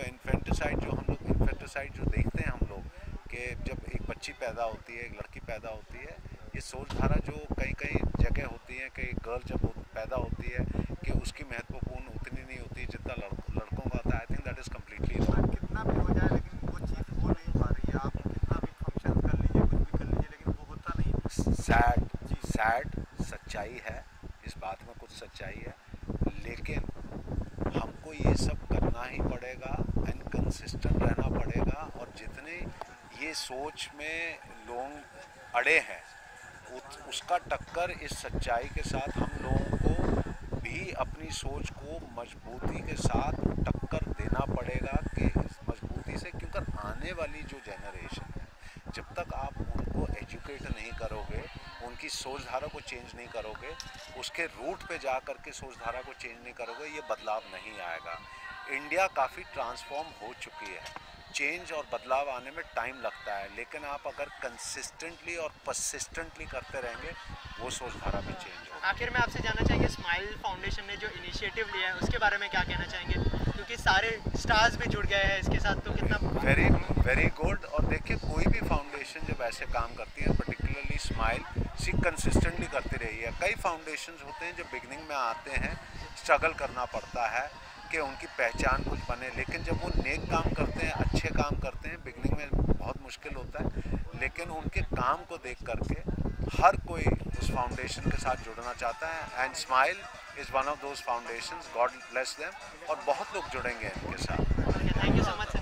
Infanticide जो देखते हैं हम लोग कि जब एक बच्ची पैदा होती है, एक लड़की पैदा होती है, ये सोच धारा जो कई जगह होती है कि गर्ल जब पैदा होती है कि उसकी महत्वपूर्ण उतनी नहीं होती जितना लड़कों का होता है। आई think that is completely wrong. कितना भी हो जाए लेकिन वो चीज़ हो नहीं पा रही है। आप कितना भी फंक्शन कर लीजिए, कुछ भी कर लीजिए, लेकिन वो होता नहीं। सैड सच्चाई है, इस बात में कुछ सच्चाई है, लेकिन हमको ये सब करना ही पड़ेगा, इनकंसिस्टेंट रहना पड़ेगा। और जितने ये सोच में लोग अड़े हैं उसका टक्कर इस सच्चाई के साथ हम लोगों को भी अपनी सोच को मजबूती के साथ टक्कर देना पड़ेगा कि इस मजबूती से, क्योंकि आने वाली जो जनरेशन है, जब तक आप उनको एजुकेट नहीं करोगे, उनकी सोच धारा को चेंज नहीं करोगे, उसके रूट पे जा कर के सोच धारा को चेंज नहीं करोगे, ये बदलाव नहीं आएगा। इंडिया काफ़ी ट्रांसफॉर्म हो चुकी है, चेंज और बदलाव आने में टाइम लगता है, लेकिन आप अगर कंसिस्टेंटली और परसिस्टेंटली करते रहेंगे वो सोच धारा भी चेंज होगा। आखिर में आपसे जानना चाहेंगे, स्माइल फाउंडेशन ने जो इनिशिएटिव लिया है उसके बारे में क्या कहना चाहेंगे, क्योंकि सारे स्टार्स भी जुड़ गए हैं इसके साथ, तो कितना वेरी गुड। और देखिए, कोई भी फाउंडेशन जब ऐसे काम करती है, पर्टिकुलरली स्माइल सी कंसिस्टेंटली करती रही है। कई फाउंडेशंस होते हैं जो बिगनिंग में आते हैं, स्ट्रगल करना पड़ता है कि उनकी पहचान कुछ बने, लेकिन जब वो नेक काम करते हैं, अच्छे काम करते हैं, बिगनिंग में बहुत मुश्किल होता है, लेकिन उनके काम को देख करके हर कोई उस फाउंडेशन के साथ जुड़ना चाहता है। And smile is one of those foundations, God bless them. और बहुत लोग जुड़ेंगे इनके साथ। Thank you so much sir.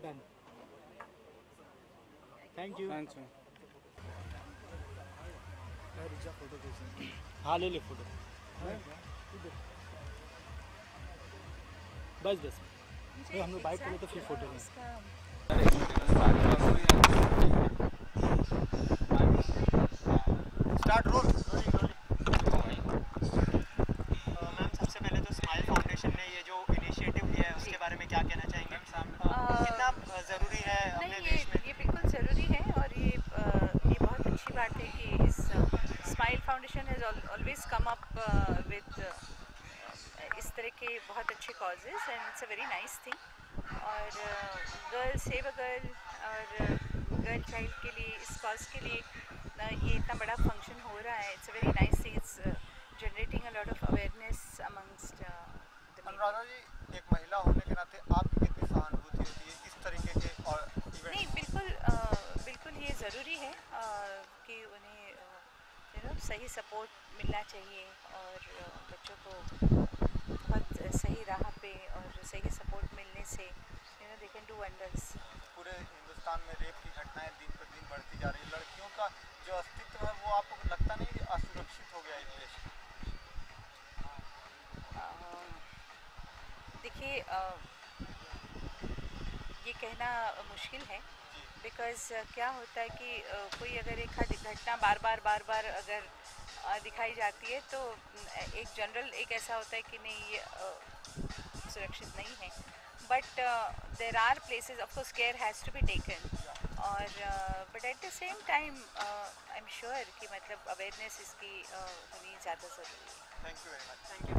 Done. Thank you. Thanks. हाँ ले ले फोटो। बस हम लोग बाइक पे तो फिर फोटो में। Start role. मैम, सबसे पहले तो स्माइल फाउंडेशन ने ये जो इनिशिएटिव लिया है उसके बारे में क्या कहना चाहेंगे? कितना ज़रूरी है अपने देश में? ये बिल्कुल ज़रूरी है, और ये बहुत अच्छी बात है कि इस smile foundation has always come up with इस तरह के बहुत अच्छे causes, and it's a very nice thing. और गर्ल सेव अ गर्ल और गर्ल चाइल्ड के लिए, इस कॉज के लिए ये इतना बड़ा फंक्शन हो रहा है, it's a very nice thing. It's generating a lot of awareness amongst. Anuradha ji, एक महिला होने के नाते आपकी कितनी सहानुभूति होती है इस तरीके के और इवेंट? नहीं, बिल्कुल ये ज़रूरी है कि उन्हें सही सपोर्ट मिलना चाहिए, और बच्चों को बहुत सही राह पे और सही सपोर्ट मिलने से दे कैन डू वंडर्स। पूरे हिंदुस्तान में रेप की घटनाएं दिन पर दिन बढ़ती जा रही है। लड़कियों का जो अस्तित्व है वो आपको लगता नहीं कि असुरक्षित हो गया इस देश में? देखिए, ये कहना मुश्किल है, बिकॉज़ क्या होता है कि कोई अगर एक घटना बार बार अगर दिखाई जाती है तो एक जनरल एक ऐसा होता है कि नहीं, ये सुरक्षित नहीं है। But there are places, of course care has to be taken, और but at the same time I am sure कि मतलब अवेयरनेस इसकी होनी ज़्यादा ज़रूरी है। Thank you very much. Thank you.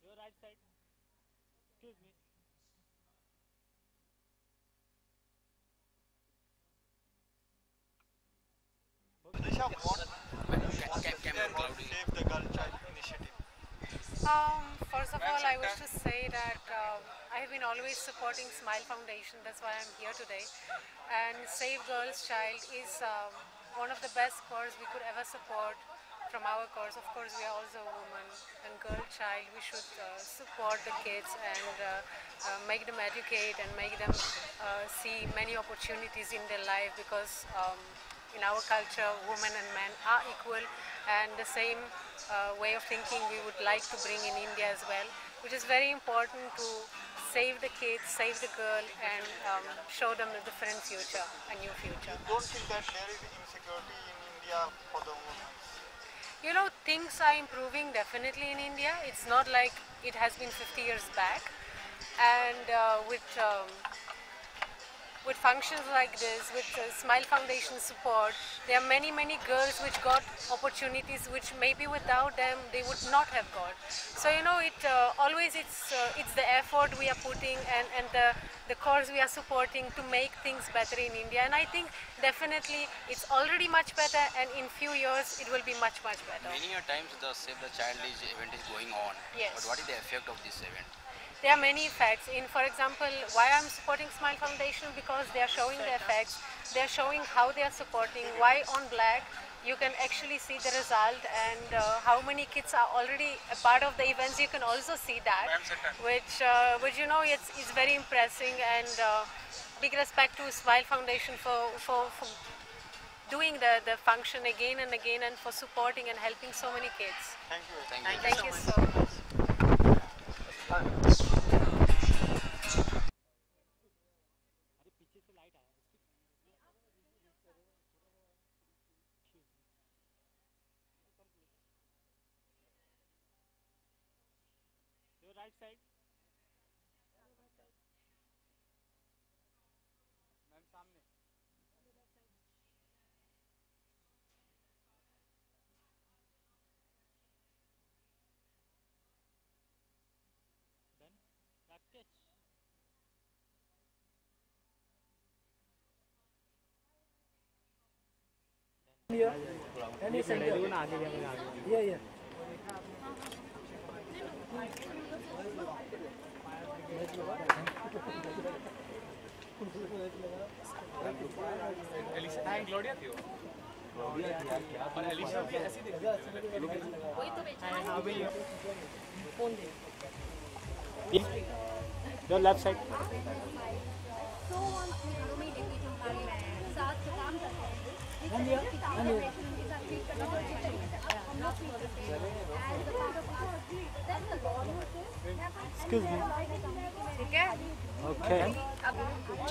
Your right side. Excuse me. Nisha, what save the girl child initiative? first of all, I wish to say that I have been always supporting Smile Foundation. That's why I'm here today. And Save Girls Child is one of the best causes we could ever support from our cause. Of course, we are also a woman and girl child. We should support the kids and make them educate and make them see many opportunities in their life, because in our culture, women and men are equal, and the same way of thinking we would like to bring in India as well, which is very important to save the kids, save the girl, and show them a different future, a new future. Don't think that there is insecurity in India for the women? You know, things are improving definitely in India. It's not like it has been 50 years back, and with functions like this, with Smile Foundation support, there are many girls which got opportunities which maybe without them they would not have got. So you know, it's the effort we are putting and the cause we are supporting to make things better in India. And I think definitely it's already much better, and in few years it will be much better. Many a times the Save the Child event is going on. Yes. But what is the effect of this event? There are many effects. For example, why I'm supporting Smile Foundation, because they are showing the effects. They are showing how they are supporting. Why on Black you can actually see the result, and how many kids are already a part of the events. You can also see that, which you know, it's very impressive. And big respect to Smile Foundation for doing the function again and again, and for supporting and helping so many kids. Thank you. Thank you so much. Your right side. Ma'am सामने. Done. Back catch. Any center. Yeah. Gloria थी वो. और Elisha भी ऐसी दिखती है. वही तो बेचारा. हाँ भैया. Phone they. Your left side. Excuse me. ठीक है. Okay.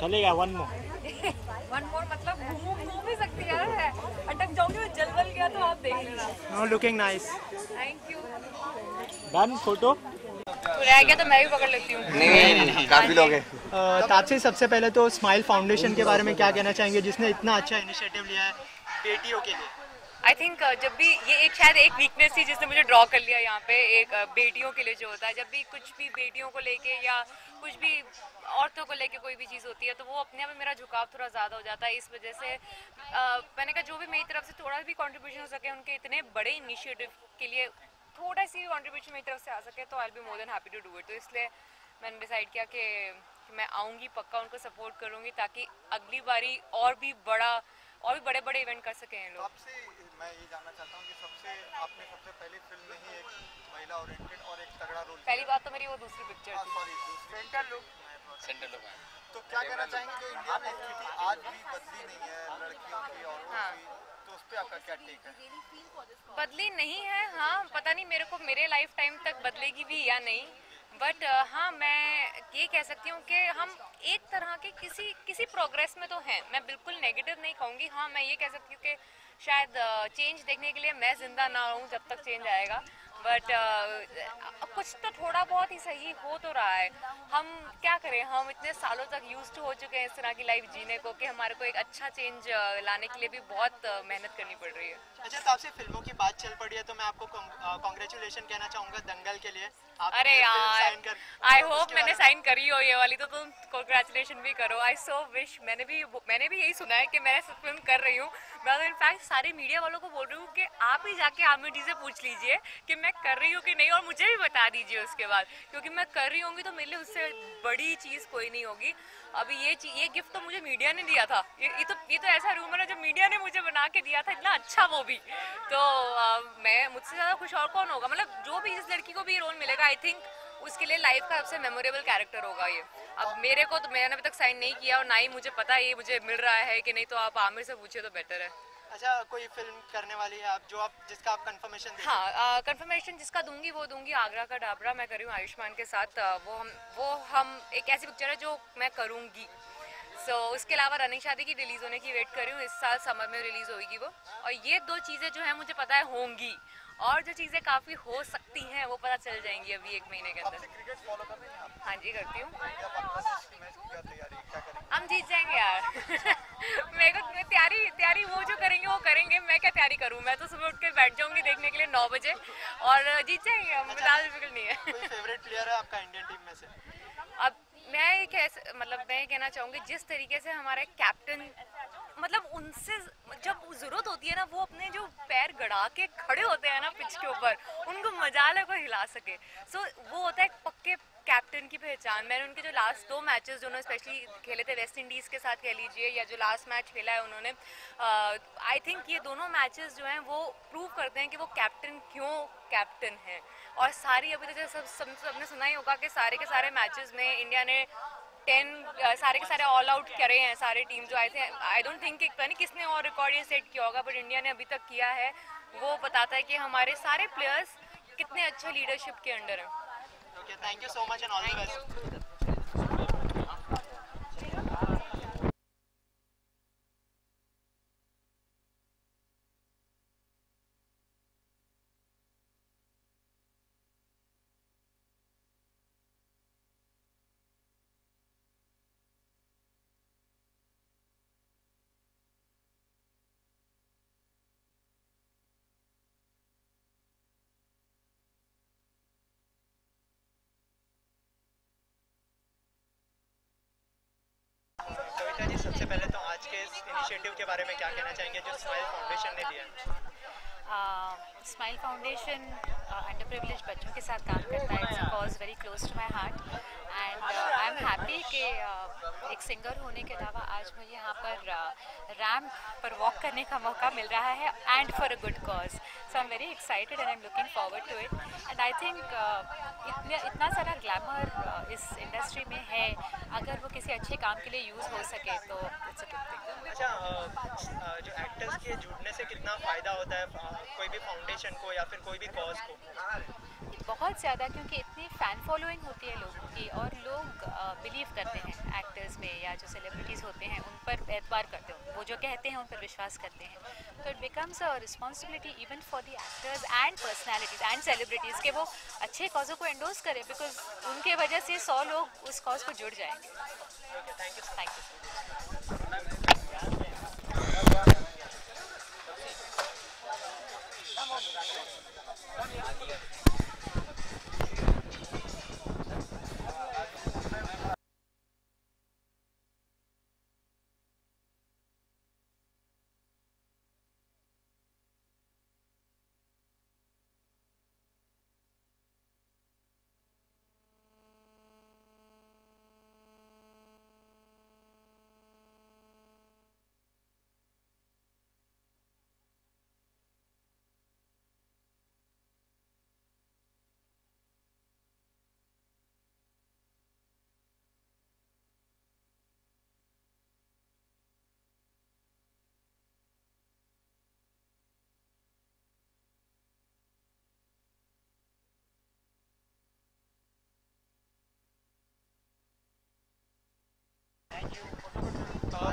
चलेगा one more. वन मोर मतलब घूम भी सकती है. अटक जाऊंगी, जलवल गया तो आप देख लेना. No, looking nice. Thank you. Done photo. तो रह गया तो मैं भी पकड़ लेती हूँ. नहीं काफी लोग हैं. तापसी, सबसे पहले तो स्माइल फाउंडेशन के बारे में क्या कहना चाहेंगे, जिसने इतना अच्छा इनिशिएटिव लिया है बेटियों के लिए? आई थिंक जब भी ये एक शायद एक वीकनेस थी जिसने मुझे ड्रॉ कर लिया यहाँ पे, एक बेटियों के लिए जो होता है, जब भी कुछ भी बेटियों को लेके या कुछ भी औरतों को लेके कोई भी चीज़ होती है तो वो अपने आप में मेरा झुकाव थोड़ा ज़्यादा हो जाता है. इस वजह से मैंने कहा जो भी मेरी तरफ से थोड़ा भी कंट्रीब्यूशन हो सके उनके इतने बड़े इनिशिएटिव के लिए, थोड़ा सी भी कंट्रीब्यूशन मेरी तरफ से आ सके तो I will be more than happy to do it. तो इसलिए मैंने डिसाइड किया कि मैं आऊँगी, पक्का उनको सपोर्ट करूँगी ताकि अगली बारी और भी बड़े बड़े इवेंट कर सकें लोग. आपसे मैं ये जानना चाहता हूँ कि आपने सबसे पहली फिल्म में ही एक महिला ओरिएंटेड और एक तगड़ा रोल. पहली बात तो मेरी वो दूसरी पिक्चर थी. सेंटर लोग. तो क्या कहना चाहेंगे जो इंडिया में स्थिति आज भी बदली नहीं है लड़कियों की, औरतों की, तो उस पर आपका क्या टेक है? बदली नहीं है. हाँ, पता नहीं मेरे को मेरे लाइफ टाइम तक बदलेगी भी या नहीं, बट हाँ मैं ये कह सकती हूँ कि हम एक तरह के किसी प्रोग्रेस में तो हैं. मैं बिल्कुल नेगेटिव नहीं कहूँगी. हाँ, मैं ये कह सकती हूँ कि शायद चेंज देखने के लिए मैं जिंदा ना रहूँ जब तक चेंज आएगा, बट कुछ तो थोड़ा बहुत ही सही हो तो रहा है. हम क्या करें, हम इतने सालों तक यूज्ड हो चुके हैं इस तरह की लाइफ जीने को कि हमारे को एक अच्छा चेंज लाने के लिए भी बहुत मेहनत करनी पड़ रही है. अच्छा, तो आपसे फिल्मों की बात चल पड़ी है तो मैं आपको कॉन्ग्रेचुलेशन कहना चाहूँगा दंगल के लिए. अरे यार, आई होप मैंने साइन करी हो ये वाली, तो तुम कॉन्ग्रेचुलेशन भी करो। आई सो विश, मैंने भी यही सुना है कि मैं फिल्म कर रही हूँ। मैं तो इनफैक्ट सारे मीडिया वालों को बोल रही हूँ कि आप ही जाके आमिर जी से पूछ लीजिए कि मैं कर रही हूँ कि नहीं, और मुझे भी बता दीजिए उसके बाद, क्योंकि मैं कर रही होंगी तो मेरे लिए उससे बड़ी चीज़ कोई नहीं होगी। अभी ये गिफ्ट तो मुझे मीडिया ने दिया था, ये तो ऐसा रूमर है जो मीडिया ने मुझे बना के दिया था, इतना अच्छा वो भी। तो मैं मुझसे ज़्यादा खुश और कौन होगा, मतलब जो भी जिस लड़की को भी रोल मिलेगा, आई थिंक उसके लिए लाइफ का सबसे मेमोरेबल कैरेक्टर होगा ये। अब मेरे को तो, मैंने अभी तक साइन नहीं किया और ना ही मुझे पता है ये मुझे मिल रहा है कि नहीं, तो आप आमिर से पूछिए तो बेटर है। अच्छा, कोई फिल्म करने वाली है आप जिसका आप कंफर्मेशन देंगे? हाँ, कंफर्मेशन जिसका दूंगी वो दूंगी। आगरा का डाबरा मैं कर रही हूँ आयुष्मान के साथ। वो हम एक ऐसी पिक्चर है जो मैं करूँगी। उसके अलावा रनिंग शादी की रिलीज होने की वेट कर रही हूँ, इस साल समर में रिलीज होगी वो। और ये 2 चीज़ें जो है मुझे पता है होंगी, और जो चीज़ें काफ़ी हो सकती हैं वो पता चल जाएंगी अभी 1 महीने के अंदर। क्रिकेट फॉलो कर रहे हैं आप? हाँ जी, करती हूँ। तैयारी क्या करेंगे? हम जीत जाएंगे यार। मेरे को तैयारी वो जो करेंगे वो करेंगे, मैं क्या तैयारी करूँ, मैं तो सुबह उठ के बैठ जाऊँगी देखने के लिए 9 बजे, और जीत जाएंगे हम। ज़्यादा डिफिकल्ट नहीं है। कोई फेवरेट प्लेयर है आपका इंडियन टीम में से? अब मैं ये कहना चाहूँगी, जिस तरीके से हमारे कैप्टन, मतलब उनसे जब ज़रूरत होती है ना, वो अपने जो पैर गड़ा के खड़े होते हैं ना पिच के ऊपर, उनको मजाल है कोई हिला सके। वो होता है एक पक्के कैप्टन की पहचान। मैंने उनके जो लास्ट 2 मैचेस जो उन्होंने स्पेशली खेले थे वेस्ट इंडीज़ के साथ कह लीजिए, या जो लास्ट मैच खेला है उन्होंने, आई थिंक ये दोनों मैचेस जो हैं वो प्रूव करते हैं कि वो कैप्टन क्यों कैप्टन है। और सारी अभी तक जैसे सबने सुना ही होगा कि सारे के सारे मैचेस में इंडिया ने 10 सारे के सारे ऑल आउट करे हैं सारे टीम जो आए थे। आई डोंट थिंक पता नहीं किसने और रिकॉर्ड ये सेट किया होगा, बट इंडिया ने अभी तक किया है। वो बताता है कि हमारे सारे प्लेयर्स कितने अच्छे लीडरशिप के अंडर हैं। Okay, thank you so much and all the best. Kavita ji, सबसे पहले तो आज के इस इनिशिएटिव के बारे में क्या कहना चाहेंगे जो स्माइल फाउंडेशन ने लिया है? स्माइल फाउंडेशन अंडर प्रिविलेज बच्चों के साथ काम करता है। It's a cause very close to my heart, and I am happy कि एक सिंगर होने के अलावा आज मुझे यहाँ पर रैम्प पर वॉक करने का मौका मिल रहा है, and for a good cause. So I am very excited and I am looking forward to it, and I think इतना सारा ग्लैमर इस इंडस्ट्री में है, अगर वो किसी अच्छे काम के लिए यूज़ हो सके तो इट्स अ गुड थिंग। अच्छा, जो एक्टर्स के जुड़ने से कितना फ़ायदा होता है कोई भी फाउंडेशन को या फिर कोई भी कॉज को? बहुत ज़्यादा, क्योंकि इतनी फ़ैन फॉलोइंग होती है लोगों की, और लोग बिलीव करते हैं एक्टर्स में, या जो सेलिब्रिटीज़ होते हैं उन पर एतबार करते हैं, वो जो कहते हैं उन पर विश्वास करते हैं। तो it becomes a responsibility even for the actors and personalities and celebrities के वो अच्छे कॉजों को एंडोर्स करें, बिकॉज उनके वजह से 100 लोग उस कॉज को जुड़ जाएंगे। Thank you.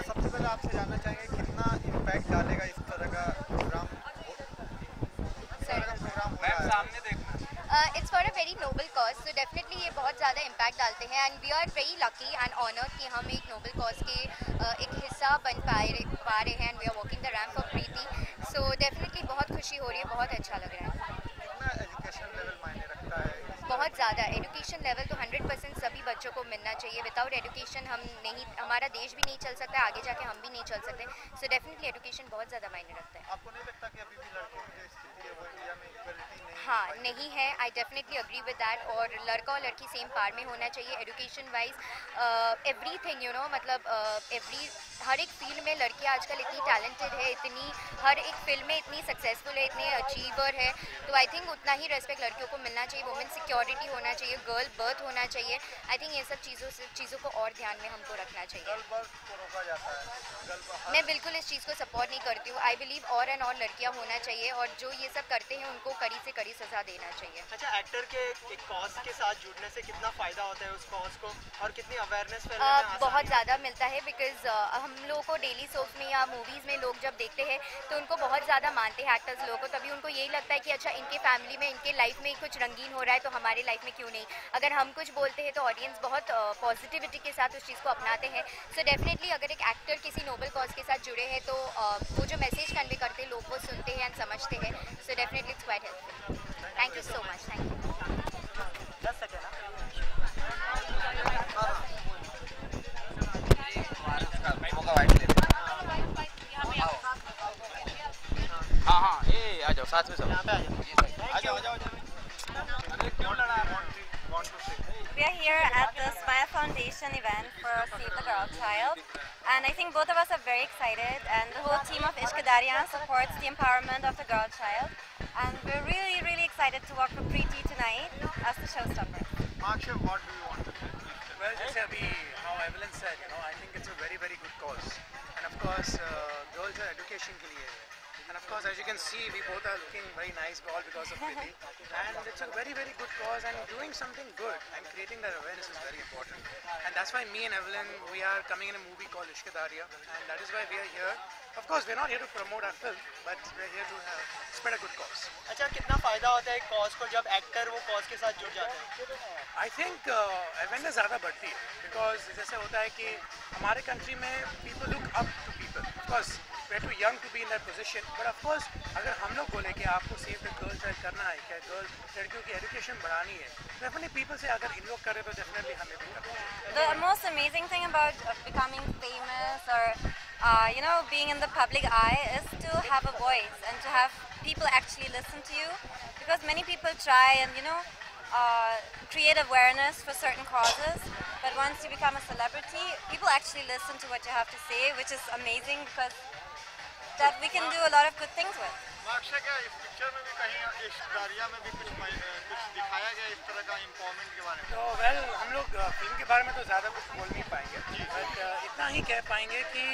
सबसे पहले आपसे जानना चाहेंगे कितना इम्पैक्ट डालेगा इस तरह का प्रोग्राम हो रहा है? सामने देखना। It's for a very noble cause, so definitely ये बहुत ज़्यादा impact डालते हैं, and we are very lucky and honored कि हम एक noble cause के एक हिस्सा बन पा रहे हैं, and we are walking the ramp for Preeti, so definitely बहुत खुशी हो रही है, बहुत अच्छा लग रहा है। कितना एजुकेशन लेवल मायने रखता है? बहुत ज़्यादा एजुकेशन लेवल तो 100% सभी बच्चों को मिलना चाहिए। विदाउट एजुकेशन हमारा देश भी नहीं चल सकता, आगे जाके हम भी नहीं चल सकते। सो डेफिनेटली एजुकेशन बहुत ज़्यादा मायने रखता है। आपको नहीं लगता कि अभी भी लड़कों की जो स्थिति है वो इंडिया में इक्वलिटी नहीं? हाँ, नहीं है। I definitely agree with that. और लड़का और लड़की सेम पार में होना चाहिए एजुकेशन वाइज। एवरीथिंग मतलब हर एक फील्ड में लड़कियाँ आजकल इतनी टैलेंटेड है, हर एक फील्ड में इतनी सक्सेसफुल है, इतने अचीवर है। तो आई थिंक उतना ही रेस्पेक्ट लड़कियों को मिलना चाहिए। वुमेन सिक्योरिटी होना चाहिए, गर्ल बर्थ होना चाहिए। आई थिंक ये सब चीज़ों को और ध्यान में हमको रखना चाहिए। गर्ल बर्थ को रोका जाता है। मैं बिल्कुल इस चीज़ को सपोर्ट नहीं करती हूँ। आई बिलीव और लड़कियाँ होना चाहिए, और जो ये सब करते हैं उनको कड़ी से कड़ी सज़ा देना चाहिए। अच्छा, एक्टर के एक कॉज के साथ जुड़ने से कितना फ़ायदा होता है उस कॉज को, और कितनी अवेयरनेस बहुत ज़्यादा मिलता है। बिकॉज हम लोगों को डेली सोप्स में या मूवीज़ में लोग जब देखते हैं तो उनको बहुत ज़्यादा मानते हैं एक्टर्स लोगों को। तभी उनको यही लगता है कि अच्छा, इनके फैमिली में, इनके लाइफ में कुछ रंगीन हो रहा है तो हमारे लाइफ में क्यों नहीं। अगर हम कुछ बोलते हैं तो ऑडियंस बहुत पॉजिटिविटी के साथ उस चीज़ को अपनाते हैं। सो डेफिनेटली अगर एक एक्टर किसी नोबल कॉज के साथ जुड़े हैं तो वो जो मैसेज कन्वे करते हैं लोग वो सुनते हैं एंड समझते हैं। So definitely it's quite helpful. Thank you so much. Thank you. हाँ, ये आ जाओ साथ में सब। आ जाओ। We are here at the Smile Foundation event for Save the Girl Child, and I think both of us are very excited, and the whole team of Ishkadariya supports the empowerment of the girl child, and we're really, really excited to work for Preeti tonight as the showstopper. Akshay, what do you want to say? Well, just how Evelyn said, I think it's a very, very good cause, and of course, girls are education ke liye hai. And of course, as you can see, we both are looking very nice all because of Preeti. And it's a very, very good cause, and doing something good and creating that awareness is very important. And that's why me and Evelyn, we are coming in a movie called Ishkadariya, and that is why we are here. Of course, we're not here to promote our film, but we're here to spread a good cause. अच्छा, कितना फ़ायदा होता है cause को जब actor वो cause के साथ जुड़ जाते हैं? I think awareness ज़्यादा बढ़ती है, because जैसे होता है कि हमारे कंट्री में people look up to people. Of course, we're too young to be in that position, but of course, अगर हम लोग बोले कि आपको सेव द गर्ल चाइल्ड करना है, क्या लड़कियों की एजुकेशन बढ़ानी है, definitely people से अगर इन्वॉल्व करें तो definitely हमें भी करना चाहिए. The most amazing thing about becoming famous or being in the public eye is to have a voice and to have people actually listen to you, because many people try and create awareness for certain causes, but once you become a celebrity, people actually listen to what you have to say, which is amazing because that we can do a lot of good things with. Akshay, क्या इस picture में भी कहीं इश्कदारिया में भी कुछ दिखाया गया इस तरह का एम्पावरमेंट के बारे में? तो वेल, हम लोग फिल्म के बारे में तो ज़्यादा कुछ बोल नहीं पाएंगे, बट इतना ही कह पाएंगे कि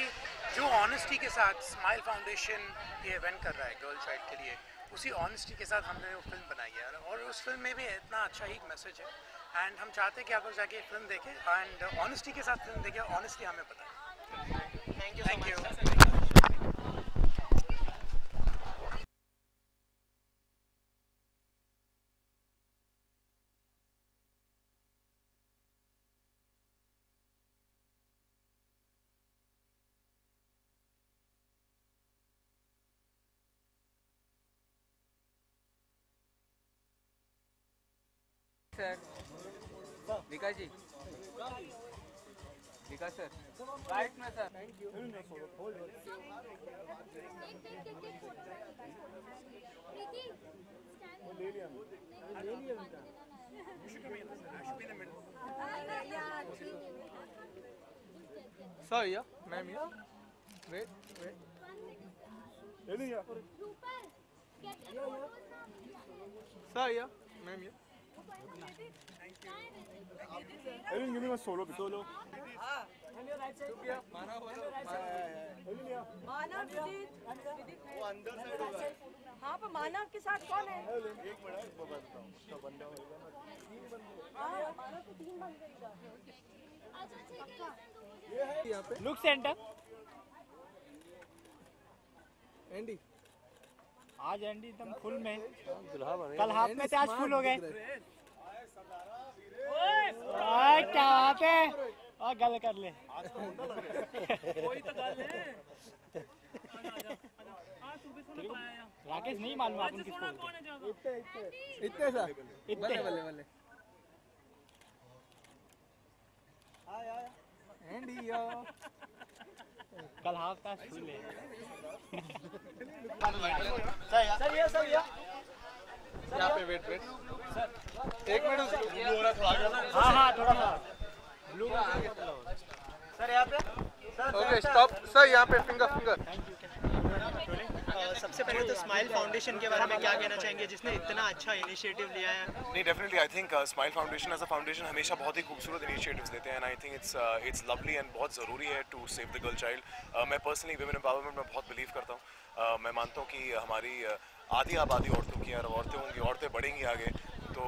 जो ऑनेस्टी के साथ स्माइल फाउंडेशन ये इवेंट कर रहा है गर्ल चाइल्ड के लिए, उसी ऑनेस्टी के साथ हमने वो फिल्म बनाई है, और उस फिल्म में भी इतना अच्छा ही मैसेज है। एंड हम चाहते हैं कि आप लोग जाके फिल्म देखें एंड ऑनेस्टी के साथ फिल्म देखें, ऑनेस्टली हमें बताएं। Thank you. Sir, Vikas ji, Vikas sir, right में sir. Thank you. Sorry, yeah, ma'am, yeah. Wait. Sorry, yeah, ma'am, yeah. Erin, give me a solo. वो अंदर साइड होगा। हाँ, पर मानव के साथ कौन है? एक मिनट, वो बताता हूँ। तो बंदा होगा ना। हाँ, मानव तो 3 बंदे इधर। यहाँ पे लुक सेंटर। एंडी, आज एंडी एकदम फुल में, कल हाफ में थे, आज फुल हो गए। क्या वहाँ पे और गल कर ले। कोई तो गल है। राकेश नहीं मालूम आप उनकी। इतने सा, इतने बल्ले कल हाफ का स्कूल है। सर यहाँ पे वेट सर 1 मिनट ब्लू हो रहा थोड़ा आगे। हाँ थोड़ा सा ब्लू का आगे सर यहाँ पे ओके स्टॉप सर यहाँ पे फिंगर सबसे पहले तो स्माइल फाउंडेशन के बारे में क्या कहना चाहेंगे जिसने इतना अच्छा इनिशिएटिव लिया है? नहीं definitely I think Smile Foundation as a foundation हमेशा बहुत ही खूबसूरत इनिशिएटिव्स देते हैं and I think it's lovely and बहुत ज़रूरी है to save the girl child. मैं पर्सनली वुमेन एम्पावरमेंट में बहुत बिलीव करता हूँ। मैं मानता हूँ कि हमारी आधी आबादी औरतों की और औरतें होंगी, औरतें बढ़ेंगी आगे तो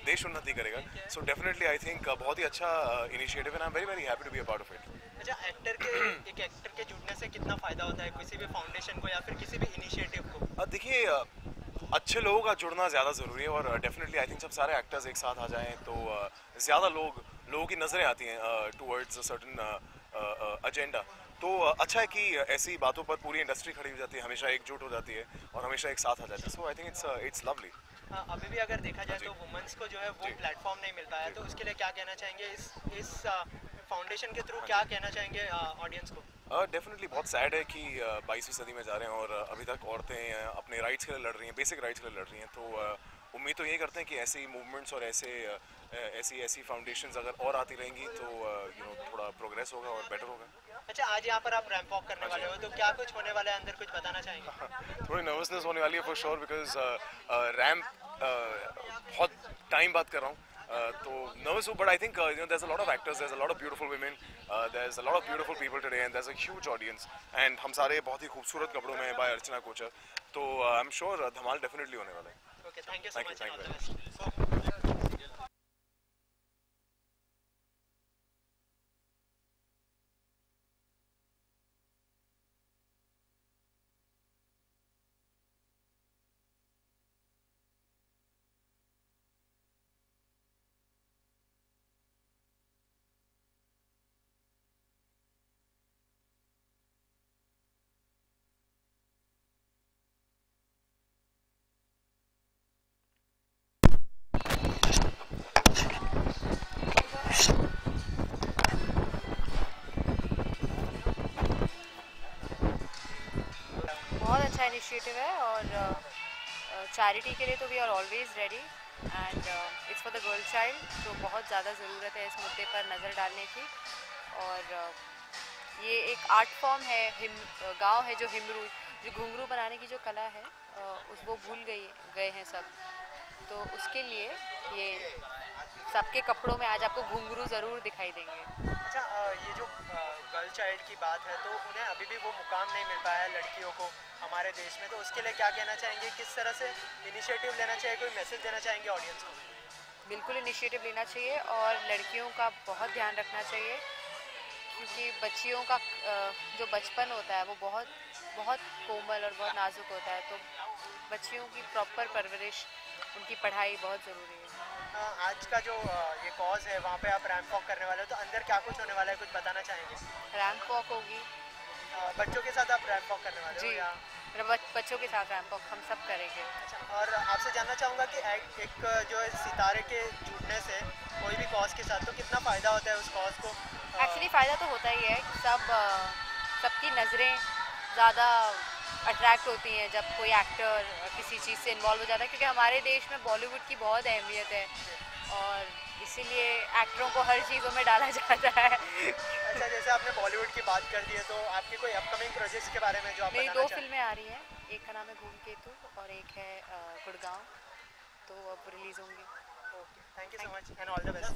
देश उन्नति करेगा। सो डेफिनेटली आई थिंक बहुत ही अच्छा इनिशिएटिव है। I am very very happy to be a part of it. अच्छा, एक एक्टर के जुड़ने से कितना फ़ायदा होता है किसी भी फाउंडेशन को या फिर किसी भी इनिशिएटिव को? देखिए अच्छे लोगों का जुड़ना ज़्यादा ज़रूरी है और डेफिनेटली आई थिंक जब सारे एक्टर्स एक साथ आ जाएं तो ज़्यादा लोगों की नज़रें आती हैं टूवर्ड्स अ सर्टेन एजेंडा। तो अच्छा है कि ऐसी बातों पर पूरी इंडस्ट्री खड़ी हो जाती है, हमेशा एकजुट हो जाती है और हमेशा एक साथ आ जाती है। So I think it's lovely. अभी भी अगर देखा जाए तो वुमेन्स को जो है वो प्लेटफॉर्म नहीं मिल पाया, तो उसके लिए क्या कहना चाहेंगे? इस फाउंडेशन के थ्रू क्या कहना चाहेंगे ऑडियंस को? डेफिनेटली बहुत सैड है कि 22वीं सदी में जा रहे हैं और अभी तक औरतें अपने राइट्स के लिए लड़ रही हैं, बेसिक राइट्स के लिए लड़ रही हैं। तो उम्मीद तो यही करते हैं कि ऐसी मूवमेंट्स और ऐसी फाउंडेशंस अगर और आती रहेंगी तो थोड़ा प्रोग्रेस होगा और बेटर होगा। अच्छा, आज यहाँ पर आप रैंप वॉक करने वाले हो तो क्या कुछ होने वाला है अंदर, कुछ बताना चाहेंगे? थोड़ी नर्वसनेस होने वाली है फॉर श्योर बिकॉज रैंप बहुत टाइम बाद कर रहा हूँ तो nervous हूँ, but I think there's a lot of actors, there's a lot of beautiful women, there's a lot of beautiful people today and there's a huge audience and हम सारे बहुत ही खूबसूरत कपड़ों में by अर्चना कोचर, तो I'm sure धमाल definitely होने वाला है। Okay, thank you so much and all the best. बहुत अच्छा इनिशिएटिव है और चैरिटी के लिए तो we are always ready and it's for the girl child, जो बहुत ज़्यादा ज़रूरत है इस मुद्दे पर नज़र डालने की। और ये एक आर्ट फॉर्म है, गांव है जो हिमरू, जो घुंघरू बनाने की जो कला है वो भूल गए हैं सब, तो उसके लिए ये सबके कपड़ों में आज आपको घुंघरू ज़रूर दिखाई देंगे। अच्छा, ये जो गर्ल चाइल्ड की बात है तो उन्हें अभी भी वो मुकाम नहीं मिल पाया है लड़कियों को हमारे देश में, तो उसके लिए क्या कहना चाहेंगे? किस तरह से इनिशिएटिव लेना चाहिए, कोई मैसेज देना चाहेंगे ऑडियंस को? बिल्कुल इनिशिएटिव लेना चाहिए और लड़कियों का बहुत ध्यान रखना चाहिए, क्योंकि बच्चियों का जो बचपन होता है वो बहुत कोमल और बहुत नाजुक होता है, तो बच्चियों की प्रॉपर परवरिश, उनकी पढ़ाई बहुत ज़रूरी है। आज का जो ये कॉज है वहाँ पे आप रैंप वॉक करने वाले हो, तो अंदर क्या कुछ होने वाला है, कुछ बताना चाहेंगे? रैंप वॉक होगी, बच्चों के साथ आप रैंप वॉक करने वाले हो? जी, या बच्चों के साथ रैंप वॉक हम सब करेंगे। अच्छा, और आपसे जानना चाहूँगा कि एक जो है सितारे के जुड़ने से कोई भी कॉज के साथ तो कितना फ़ायदा होता है उस कॉज को? एक्चुअली फ़ायदा तो होता ही है, सबकी नज़रें ज़्यादा अट्रैक्ट होती हैं जब कोई एक्टर किसी चीज़ से इन्वॉल्व हो जाता है, क्योंकि हमारे देश में बॉलीवुड की बहुत अहमियत है और इसीलिए एक्टरों को हर चीज़ों में डाला जाता है। अच्छा, जैसे आपने बॉलीवुड की बात कर दी है तो आपकी कोई अपकमिंग प्रोजेक्ट्स के बारे में जो आप मेरी 2 फिल्में आ रही हैं, एक का नाम है धूमकेतु और एक है गुड़गांव, तो अब रिलीज़ होंगी। Okay, thank you so much and all the best.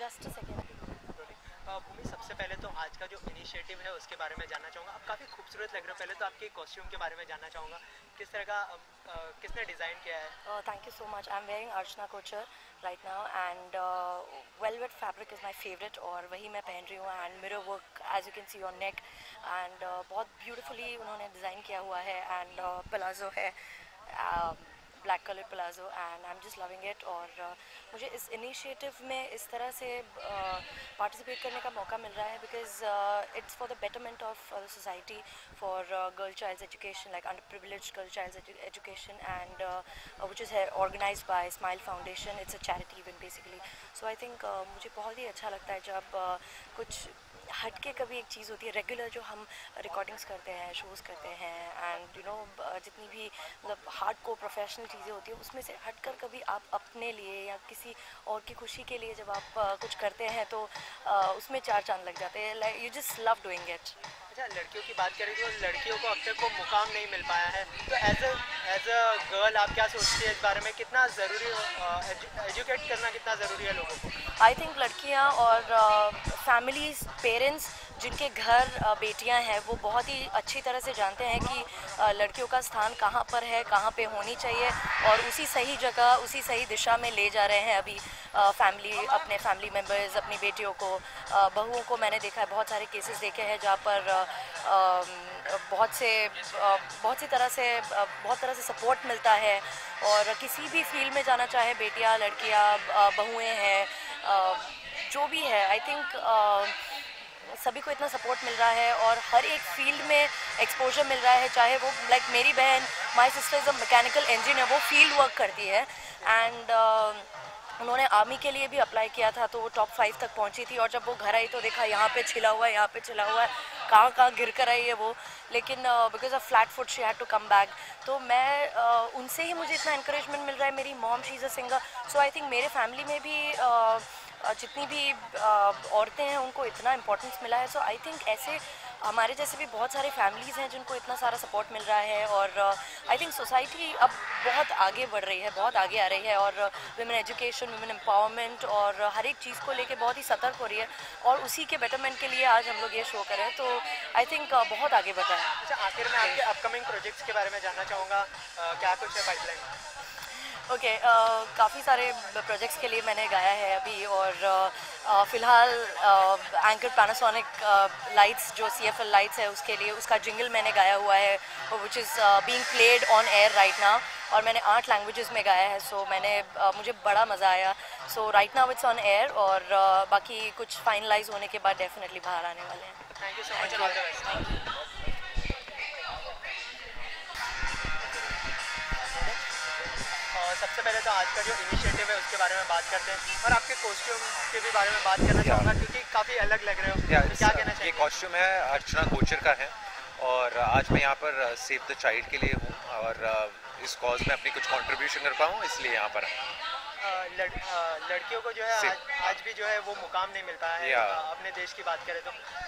Just a second. Bhoomi, सबसे पहले तो आज का जो इनिशिएटिव है उसके बारे में जानना चाहूँगा। आप काफ़ी खूबसूरत लग रहे हो। पहले तो आपके कॉस्ट्यूम के बारे में जानना चाहूँगा, किस तरह का किसने डिज़ाइन किया है? Thank you so much. I am wearing Archana Kochhar right now and velvet fabric is my favourite और वही मैं पहन रही हूँ and mirror work as you can see on neck and बहुत ब्यूटीफुली उन्होंने डिज़ाइन किया हुआ है एंड प्लाजो है, black colour palazzo and I am just loving it. और मुझे इस इनिशिएटिव में इस तरह से पार्टिसिपेट करने का मौका मिल रहा है because it's for the betterment of society, for girl child's education, like underprivileged girl child's education and which is organised by Smile Foundation. It's a charity event basically. So I think मुझे बहुत ही अच्छा लगता है जब कुछ हट के कभी एक चीज़ होती है। रेगुलर जो हम रिकॉर्डिंग्स करते हैं, शोज़ करते हैं एंड यू नो जितनी भी मतलब हार्ड को प्रोफेशनल चीज़ें होती हैं उसमें से हटकर कभी आप अपने लिए या किसी और की खुशी के लिए जब आप कुछ करते हैं तो उसमें चार चांद लग जाते हैं। Like you just love doing it. अच्छा, लड़कियों की बात करें तो लड़कियों को अब तक वो मुकाम नहीं मिल पाया है, तो एज अ गर्ल आप क्या सोचती है इस बारे में? कितना ज़रूरी एजुकेट करना कितना ज़रूरी है लोगों को? आई थिंक लड़कियां और फैमिलीज, पेरेंट्स जिनके घर बेटियां हैं वो बहुत ही अच्छी तरह से जानते हैं कि लड़कियों का स्थान कहाँ पर है, कहाँ पे होनी चाहिए और उसी सही जगह, उसी सही दिशा में ले जा रहे हैं अभी फैमिली, अपने फैमिली मेम्बर्स, अपनी बेटियों को, बहुओं को। मैंने देखा है, बहुत सारे केसेस देखे हैं जहाँ पर बहुत सी तरह से बहुत तरह से सपोर्ट मिलता है और किसी भी फील्ड में जाना चाहे बेटियां, लड़कियां, बहुएं हैं, जो भी है, आई थिंक सभी को इतना सपोर्ट मिल रहा है और हर एक फील्ड में एक्सपोजर मिल रहा है। चाहे वो लाइक मेरी बहन, my sister is a mechanical engineer, वो फील्ड वर्क करती है एंड उन्होंने आर्मी के लिए भी अप्लाई किया था तो वो टॉप 5 तक पहुंची थी और जब वो घर आई तो देखा यहाँ पे छिला हुआ है, यहाँ पे छिला हुआ है, कहाँ गिर कर आई है वो, लेकिन because of flat foot she had to come back. तो मैं उनसे ही मुझे इतना इंकरेजमेंट मिल रहा है। मेरी mom she is a singer, so I think मेरे फैमिली में भी जितनी भी औरतें हैं उनको इतना इम्पोर्टेंस मिला है। सो आई थिंक ऐसे हमारे जैसे भी बहुत सारे फैमिलीज़ हैं जिनको इतना सारा सपोर्ट मिल रहा है और आई थिंक सोसाइटी अब बहुत आगे बढ़ रही है, बहुत आगे आ रही है और वुमेन एजुकेशन, वुमेन एम्पावरमेंट और हर एक चीज़ को लेके बहुत ही सतर्क हो रही है और उसी के बेटरमेंट के लिए आज हम लोग ये शो करें तो आई थिंक बहुत आगे बढ़ रहा है। अच्छा, आखिर में आपके अपकमिंग प्रोजेक्ट्स के बारे में जानना चाहूँगा, क्या कुछ है पाइपलाइन? ओके, काफ़ी सारे प्रोजेक्ट्स के लिए मैंने गाया है अभी और फ़िलहाल एंकर पैनासोनिक लाइट्स जो CFL लाइट्स है उसके लिए उसका जिंगल मैंने गाया हुआ है which is being played on air right now और मैंने 8 लैंग्वेजेस में गाया है। सो मैंने मुझे बड़ा मज़ा आया। So right now it's on air और बाकी कुछ फाइनलाइज होने के बाद डेफिनेटली बाहर आने वाले हैं। Thank you so much. सबसे पहले तो आज का जो इनिशिएटिव है उसके बारे में बात करते हैं और आपके कॉस्ट्यूम के भी बारे में बात करना चाहूँगा क्योंकि काफ़ी अलग लग रहे हो। तो क्या कहना चाहिए? ये कॉस्ट्यूम है अर्चना कोचर का है और आज मैं यहाँ पर सेव द चाइल्ड के लिए हूँ और इस कॉज में अपनी कुछ कंट्रीब्यूशन कर पाऊँ इसलिए यहाँ पर लड़कियों को जो है आज भी जो है वो मुकाम नहीं मिल पाया है अपने देश की बात करें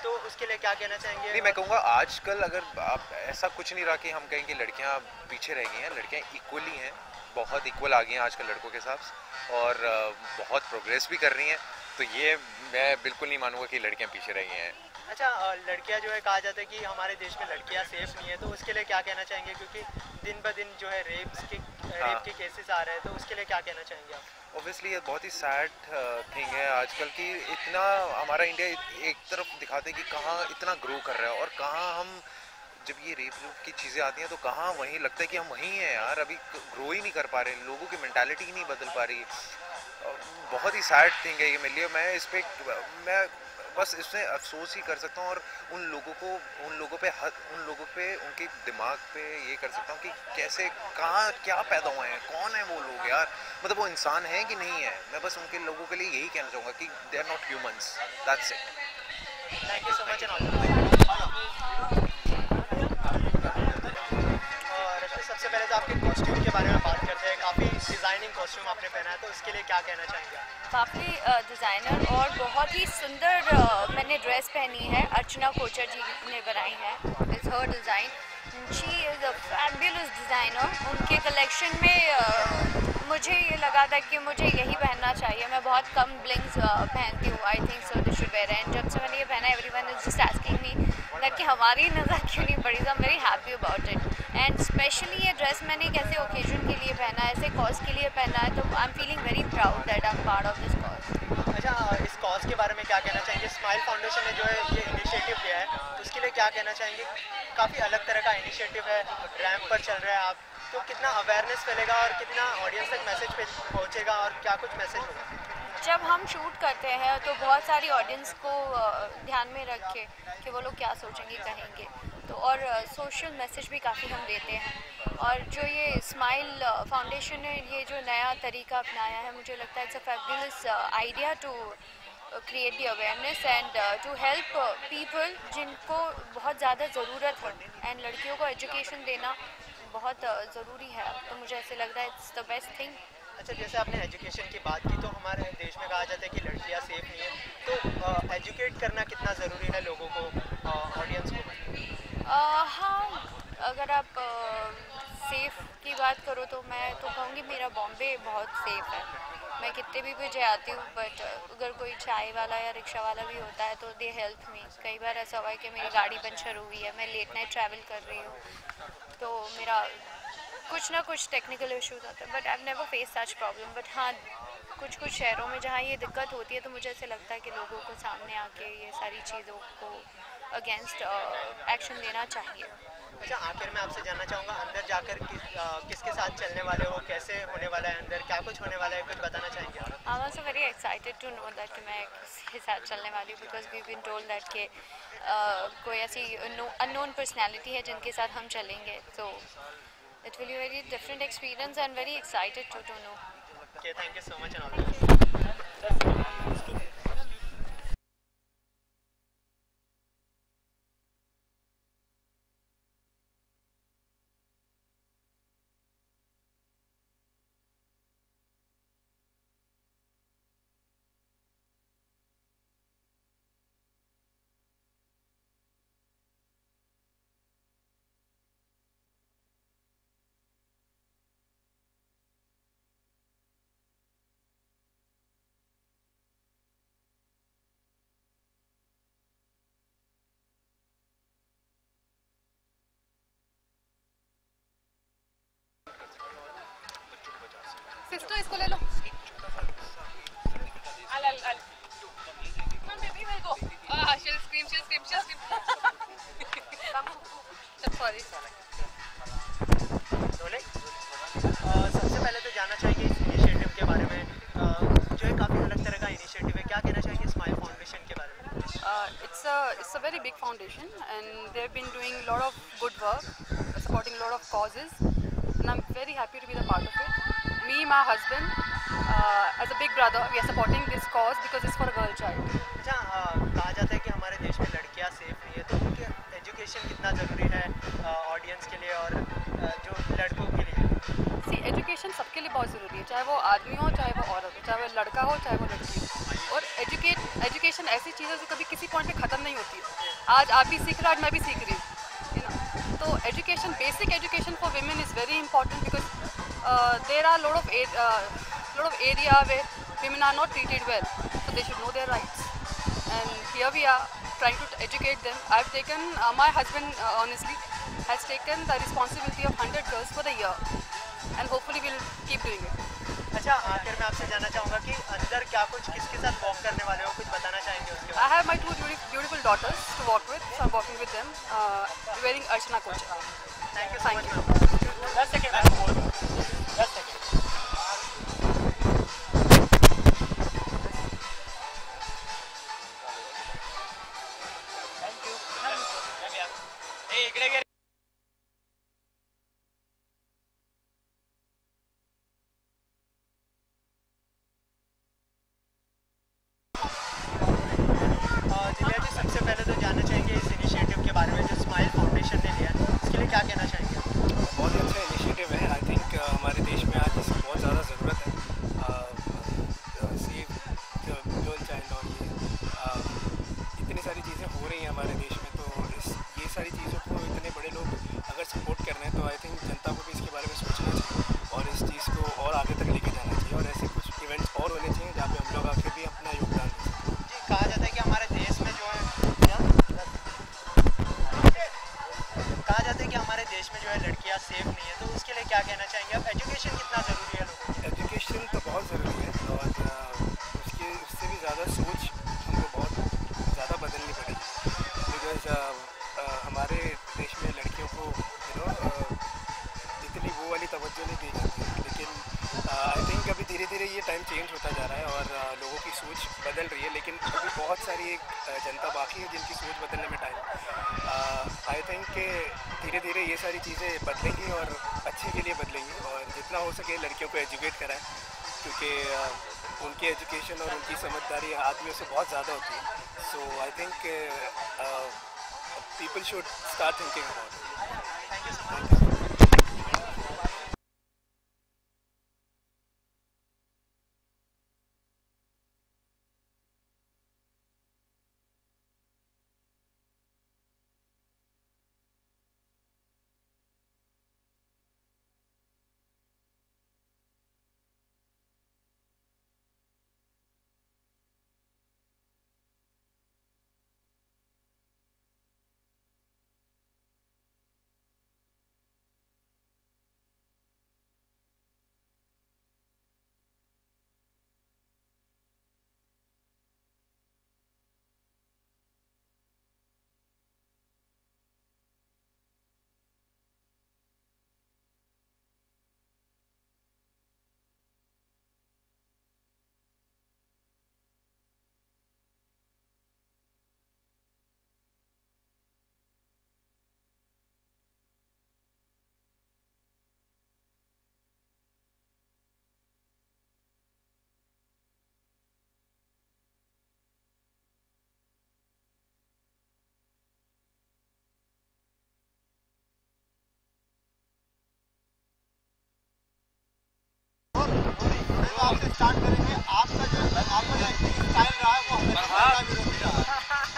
तो उसके लिए क्या कहना चाहेंगे? नहीं, मैं कहूँगा आजकल अगर आप ऐसा कुछ नहीं रहा कि हम कहें कि लड़कियाँ पीछे रह गई हैं, लड़कियाँ इक्वली हैं, बहुत इक्वल आ गई हैं आजकल लड़कों के साथ और बहुत प्रोग्रेस भी कर रही हैं, तो ये मैं बिल्कुल नहीं मानूंगा कि लड़कियां पीछे रह गई हैं। अच्छा, लड़कियां जो है कहा जाता है कि हमारे देश में लड़कियां सेफ नहीं है, तो उसके लिए क्या कहना चाहेंगे? क्योंकि दिन ब दिन जो है रेप के केसेस आ रहे हैं, तो उसके लिए क्या कहना चाहेंगे आप? ऑब्वियसली ये बहुत ही सैड थिंग है आजकल की, इतना हमारा इंडिया एक तरफ दिखाते हैं कि कहाँ इतना ग्रो कर रहा है और कहाँ हम जब ये रेप की चीज़ें आती हैं तो कहाँ वहीं लगता है कि हम वहीं हैं यार, अभी ग्रो ही नहीं कर पा रहे, लोगों की मेंटालिटी ही नहीं बदल पा रही। बहुत ही सैड थिंग है ये मेरे लिए। मैं बस इसमें अफसोस ही कर सकता हूँ और उन लोगों पे उनके दिमाग पे ये कर सकता हूँ कि कैसे कहाँ क्या पैदा हुए हैं, कौन है वो लोग यार, मतलब वो इंसान है कि नहीं है। मैं बस उनके लोगों के लिए यही कहना चाहूँगा कि they are not humans, that's it. Thank you so much. सबसे पहले तो आपके कॉस्ट्यूम के बारे में बात करते हैं। काफ़ी डिज़ाइनिंग कॉस्ट्यूम आपने पहना है, तो उसके लिए क्या कहना चाहेंगे? काफ़ी डिज़ाइनर और बहुत ही सुंदर मैंने ड्रेस पहनी है, अर्चना कोचर जी ने बनाई है, it's her design. She is a fabulous designer. उनके कलेक्शन में मुझे ये लगा था कि मुझे यही पहनना चाहिए। मैं बहुत कम ब्लिंग्स पहनती हूँ। I think so this should wear. And जब से मैंने ये पहना, everyone is just asking me that कि हमारी नज़र क्यों नहीं पड़ी। So I am very happy about it. And specially ये ड्रेस मैंने एक ऐसे ओकेजन के लिए पहना है, ऐसे कॉज के लिए पहना है, तो I am feeling very proud that I am part of this cause. अच्छा, इस कॉज के बारे में क्या कहना चाहेंगे? स्माइल फाउंडेशन ने जो है ये इनिशिएटिव लिया है, उसके लिए क्या कहना चाहेंगे? काफ़ी अलग तरह का इनिशिएटिव है, रैंप पर चल रहे हैं आप, तो कितना अवेयरनेस फैलेगा और कितना ऑडियंस तक मैसेज पहुंचेगा और क्या कुछ मैसेज होगा? जब हम शूट करते हैं तो बहुत सारी ऑडियंस को ध्यान में रख के कि वो लोग क्या सोचेंगे, कहेंगे, तो और सोशल मैसेज भी काफ़ी हम देते हैं। और जो ये स्माइल फाउंडेशन ने ये जो नया तरीका अपनाया है, मुझे लगता है it's a fabulous idea to create the awareness and to help people जिनको बहुत ज़्यादा ज़रूरत है। एंड लड़कियों को एजुकेशन देना बहुत ज़रूरी है, तो मुझे ऐसे लग रहा है इट्स द बेस्ट थिंग। अच्छा, जैसे आपने एजुकेशन की बात की, तो हमारे देश में कहा जाता है कि लड़कियां सेफ नहीं है, तो एजुकेट करना कितना ज़रूरी है लोगों को, ऑडियंस को? हाँ, अगर आप सेफ़ की बात करो तो मैं तो कहूँगी मेरा बॉम्बे बहुत सेफ़ है। मैं कितने भी मुझे आती हूँ, बट अगर कोई चाय वाला या रिक्शा वाला भी होता है तो दे हेल्प मी। कई बार ऐसा हुआ है कि मेरी गाड़ी पंचर हुई है, मैं लेट नाइट ट्रैवल कर रही हूँ, तो मेरा कुछ ना कुछ टेक्निकल इश्यूज होता है, but I have never face such problem. But हाँ, कुछ कुछ शहरों में जहाँ ये दिक्कत होती है, तो मुझे ऐसे लगता है कि लोगों को सामने आके ये सारी चीज़ों को अगेंस्ट एक्शन लेना चाहिए। अच्छा, आखिर में आपसे जानना चाहूँगा, अंदर जाकर किसके साथ चलने वाले हो, कैसे होने वाला है अंदर, क्या कुछ होने वाला है, कुछ बताना चाहेंगे? I am also very excited to know that कि मैं किसके साथ चलने वाली हूँ, because we been told that कि कोई ऐसी अननोन पर्सनैलिटी है जिनके साथ हम चलेंगे, तो it will be a very different experience and very excited to know. Okay, thank you so much and all the best. Sister इसको ले लो। अल अल अल मैम बेबी मेरे को she'll scream सॉरी सबसे पहले तो जानना चाहिए इस इनिशिएटिव के बारे में, जो है काफ़ी अलग तरह का इनिशिएटिव है, क्या कहना चाहिए स्माइल फाउंडेशन के बारे में? It's a very big foundation and they've been doing a lot of good work, supporting a lot of causes, and I'm very happy to be the part of it. Me, my husband, as a big brother, we are supporting this cause because it's for a girl child. अच्छा, कहा जाता है कि हमारे देश में लड़कियां safe नहीं है, तो उनके एजुकेशन कितना ज़रूरी है ऑडियंस के लिए और जो लड़कों के लिए? सी, एजुकेशन सबके लिए बहुत ज़रूरी है, चाहे वो आदमी हो, चाहे वो औरत हो, चाहे वो लड़का हो, चाहे वो लड़की हो। और एजुकेशन ऐसी चीज़ है जो कभी किसी पॉइंट पे ख़त्म नहीं होती है। आज आप भी सीख रहे हो, आज मैं भी सीख रही हूँ, तो education, basic education for women is very important because there are lot of area where women are not treated well, so they should know their rights, and here we are trying to educate them. I've taken my husband honestly has taken the responsibility of 100 girls for the year, and hopefully we'll keep doing it. अच्छा, आखिर में आपसे जानना चाहूँगा कि अंदर क्या कुछ किसके साथ वॉक करने वाले हो, कुछ बताना चाहेंगे उसके बारे में? I have my two beautiful daughters to walk with, so I'm walking with them, wearing Archana Kocha. Thank you so much, ma'am. Just a second, ma'am. Just a second. Thank you. Hey, Gregor. सबसे पहले तो जानना चाहेंगे इस initiative के बारे में जो स्माइल फाउंडेशन ने लिया है, इसके लिए क्या कहना चाहेंगे? बहुत ही अच्छा इनिशिएटिव है। आई थिंक हमारे देश में आज इसकी बहुत ज़्यादा ज़रूरत है। सेफ गर्ल चाइल्ड और ये इतनी सारी चीज़ें हो रही हैं हमारे देश में, तो ये सारी चीज़ों को इतने बड़े लोग अगर बिकॉज हमारे देश में लड़कियों को इतनी वो वाली तवज्जो नहीं दी जाती, लेकिन आई थिंक अभी धीरे धीरे ये टाइम चेंज होता जा रहा है और लोगों की सोच बदल रही है, लेकिन अभी बहुत सारी एक जनता बाकी है जिनकी सोच बदलने में टाइम आई थिंक कि धीरे धीरे ये सारी चीज़ें बदलेंगी और अच्छे के लिए बदलेंगी, और जितना हो सके लड़कियों को एजुकेट कराएं, क्योंकि उनकी एजुकेशन और उनकी समझदारी आदमियों से बहुत ज़्यादा होती है. So I think people should start thinking about it. Thank you so much. आपसे स्टार्ट करेंगे. आपका जो स्टाइल रहा है वो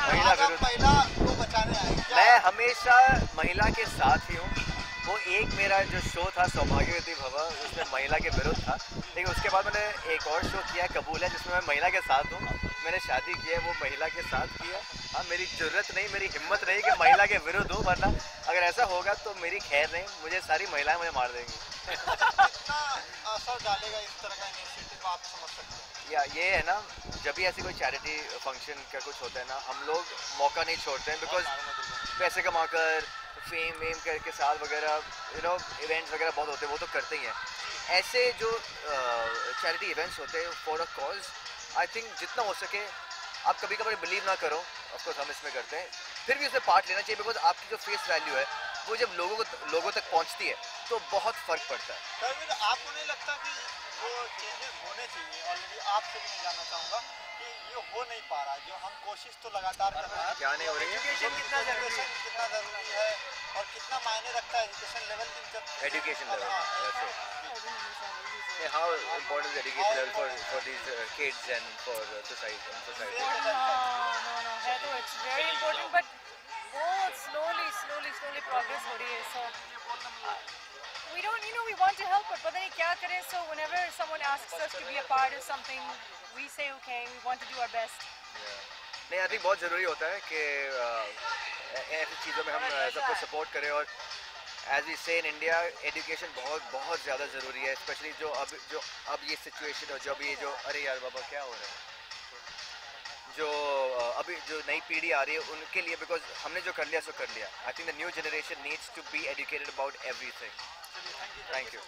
हमेशा महिला को बचाने आए. मैं हमेशा महिला के साथ ही हूँ. वो एक मेरा जो शो था सौभाग्यवती भव, उसमें महिला के विरुद्ध था, लेकिन उसके बाद मैंने एक और शो किया कबूल है, जिसमें मैं महिला के साथ हूँ. मैंने शादी की है वो महिला के साथ की है. हाँ, मेरी जरूरत नहीं, मेरी हिम्मत नहीं कि महिला के विरुद्ध हूँ, वरना अगर ऐसा होगा तो मेरी खैर नहीं, मुझे सारी महिलाएं मुझे मार देंगी. कितना असर डालेगा इस तरह का इनिशिएटिव आप समझ सकते हैं? या ये है ना, जब भी ऐसी कोई चैरिटी फंक्शन का कुछ होता है ना, हम लोग मौका नहीं छोड़ते हैं, बिकॉज पैसे कमाकर फेम वेम के साथ वगैरह इवेंट्स वगैरह बहुत होते हैं, वो तो करते ही हैं. ऐसे जो चैरिटी इवेंट्स होते हैं for a cause, I think जितना हो सके आप कभी कभी बिलीव ना करो, ऑफकोर्स हम इसमें करते हैं, फिर भी उसमें पार्ट लेना चाहिए, बिकॉज आपकी जो फेस वैल्यू है वो जब लोगों तक पहुंचती है तो बहुत फ़र्क पड़ता है. सर, आपको नहीं लगता कि वो चेंजेस होने चाहिए? ऑलरेडी आपसे भी मैं जानना चाहूँगा कि ये हो नहीं पा रहा, जो हम कोशिश तो लगातार कर रहे हैं. क्या नहीं हो रही है? एजुकेशन कितना ज़रूरी है और कितना मायने रखता है एजुकेशन लेवल इन सब? Education level, how important is education level for these kids and for society? No, है तो it's very important, but बहुत slowly progress हो रही है. So we don't, we want to help, but पता नहीं क्या करें. So whenever someone asks us to be a part of something, we say okay, we want to do our best. नहीं, I think बहुत ज़रूरी होता है कि ऐसी चीज़ों में हम सबको सपोर्ट करें, और एज वी से इन इंडिया एजुकेशन बहुत ज़्यादा ज़रूरी है, स्पेशली जो अब ये सिचुएशन हो, जब ये जो अरे यार बाबा क्या हो रहा है, जो अभी जो नई पीढ़ी आ रही है उनके लिए, बिकॉज हमने जो कर लिया सो कर लिया. I think the new generation needs to be educated about everything. Thank you.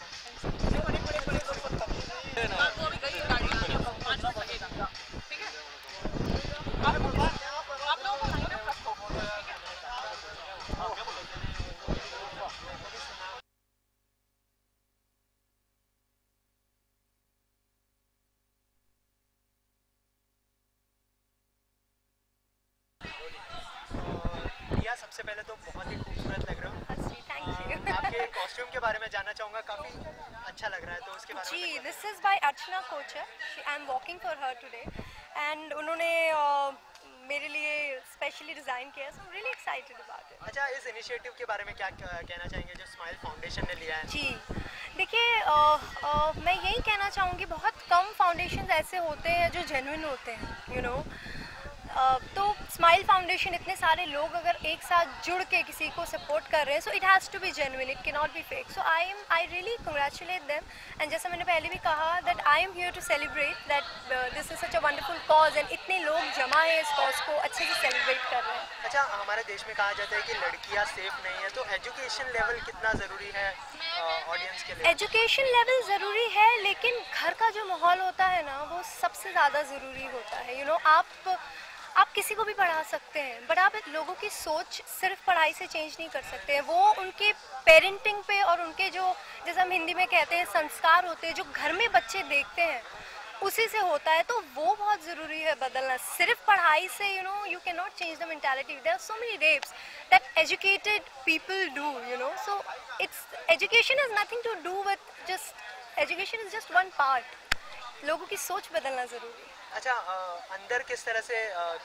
सबसे पहले तो बहुत ही खूबसूरत लग रहा हूँ. आपके कॉस्ट्यूम के बारे में जानना चाहूँगा, काफ़ी अच्छा लग रहा है, तो उसके बारे में. जी, this is by Archana Kochhar. I am walking for her today and उन्होंने मेरे लिए स्पेशली डिज़ाइन किया, so really excited about it. अच्छा, इस इनिशिएटिव के बारे में क्या कहना चाहेंगे जो स्माइल फाउंडेशन ने लिया है? जी, देखिए, मैं यही कहना चाहूँगी, बहुत कम फाउंडेशन ऐसे होते हैं जो जेन्युइन होते हैं, तो स्माइल फाउंडेशन इतने सारे लोग अगर एक साथ जुड़ के किसी को सपोर्ट कर रहे हैं, so it has to be genuine, it can not be fake. So I really congratulate them, and जैसा मैंने पहले भी कहा that I am here to celebrate that this is such a wonderful cause, and इतने लोग जमा हैं इस कॉज को अच्छे से सेलिब्रेट कर रहे हैं. अच्छा, हमारे देश में कहा जाता है कि लड़कियां सेफ नहीं है, तो एजुकेशन लेवल कितना ज़रूरी है ऑडियंस के लिए? एजुकेशन लेवल ज़रूरी है, लेकिन घर का जो माहौल होता है ना वो सबसे ज़्यादा ज़रूरी होता है। आप किसी को भी पढ़ा सकते हैं, बट आप लोगों की सोच सिर्फ पढ़ाई से चेंज नहीं कर सकते हैं। वो उनके पेरेंटिंग पे और उनके जो, जैसे हम हिंदी में कहते हैं, संस्कार होते हैं जो घर में बच्चे देखते हैं, उसी से होता है। तो वो बहुत ज़रूरी है बदलना। सिर्फ पढ़ाई से you cannot change the mentality. There are so many rapes that educated people do, so education has nothing to do with education is just one part. लोगों की सोच बदलना ज़रूरी है। अच्छा, अंदर किस तरह से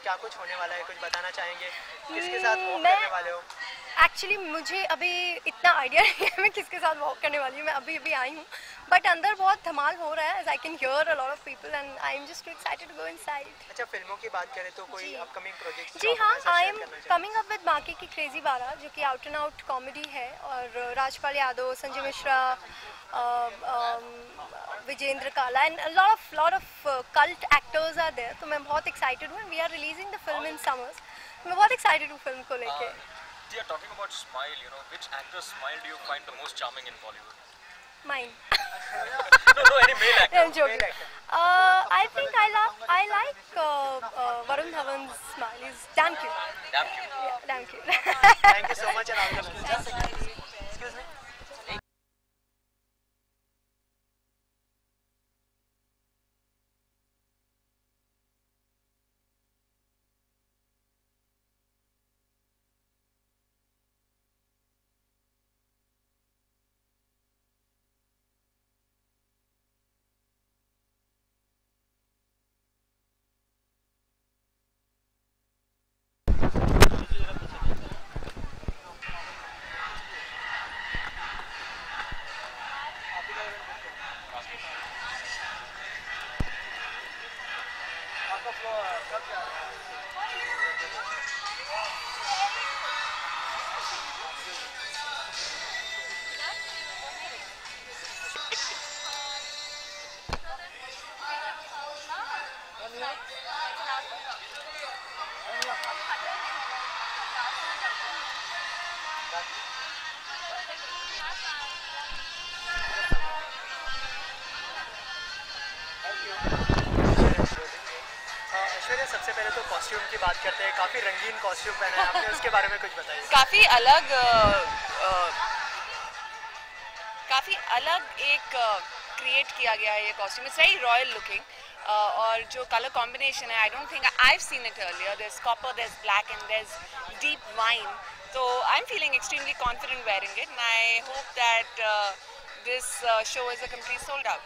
क्या कुछ होने वाला है, कुछ बताना चाहेंगे? किसके साथ वॉक मैं करने वाले हो? एक्चुअली मुझे अभी इतना आइडिया नहीं है मैं किसके साथ वॉक करने वाली हूँ। मैं अभी आई हूँ, बट अंदर बहुत धमाल हो रहा है। I can hear a lot of people and I am just too excited to go inside. अच्छा, फिल्मों की बात करें तो कोई अपकमिंग प्रोजेक्ट? जी हाँ, I am coming up with बाकी की क्रेजी 12, जो कि आउट एंड आउट कॉमेडी है, और Rajpal Yadav, Sanjay Mishra, Vijendra Kala and lot of cult actors are there. तो मैं बहुत एक्साइटेड हूँ। We are releasing the film in summers. मैं बहुत एक्साइटेड हूँ फिल्म को लेके। Talking about smile, which actor's smile do you find the most charming in Bollywood? Mine. No, any male actor. I'm joking. I think I like Varun Dhawan's smile. He's damn cute. Damn cute. Yeah, damn cute. Thank you so much and all the best. Excuse me. Aishwarya, सबसे पहले तो costume की बात करते हैं। काफ़ी रंगीन costume पहना है आपने, उसके बारे में कुछ बताइए। काफ़ी अलग एक क्रिएट किया गया है ये costume. It's very royal looking और जो कलर कॉम्बिनेशन है, I don't think I have seen it earlier. There is copper, there is black and there is deep wine. तो I am feeling extremely confident wearing it and I hope that this show is a complete sold out.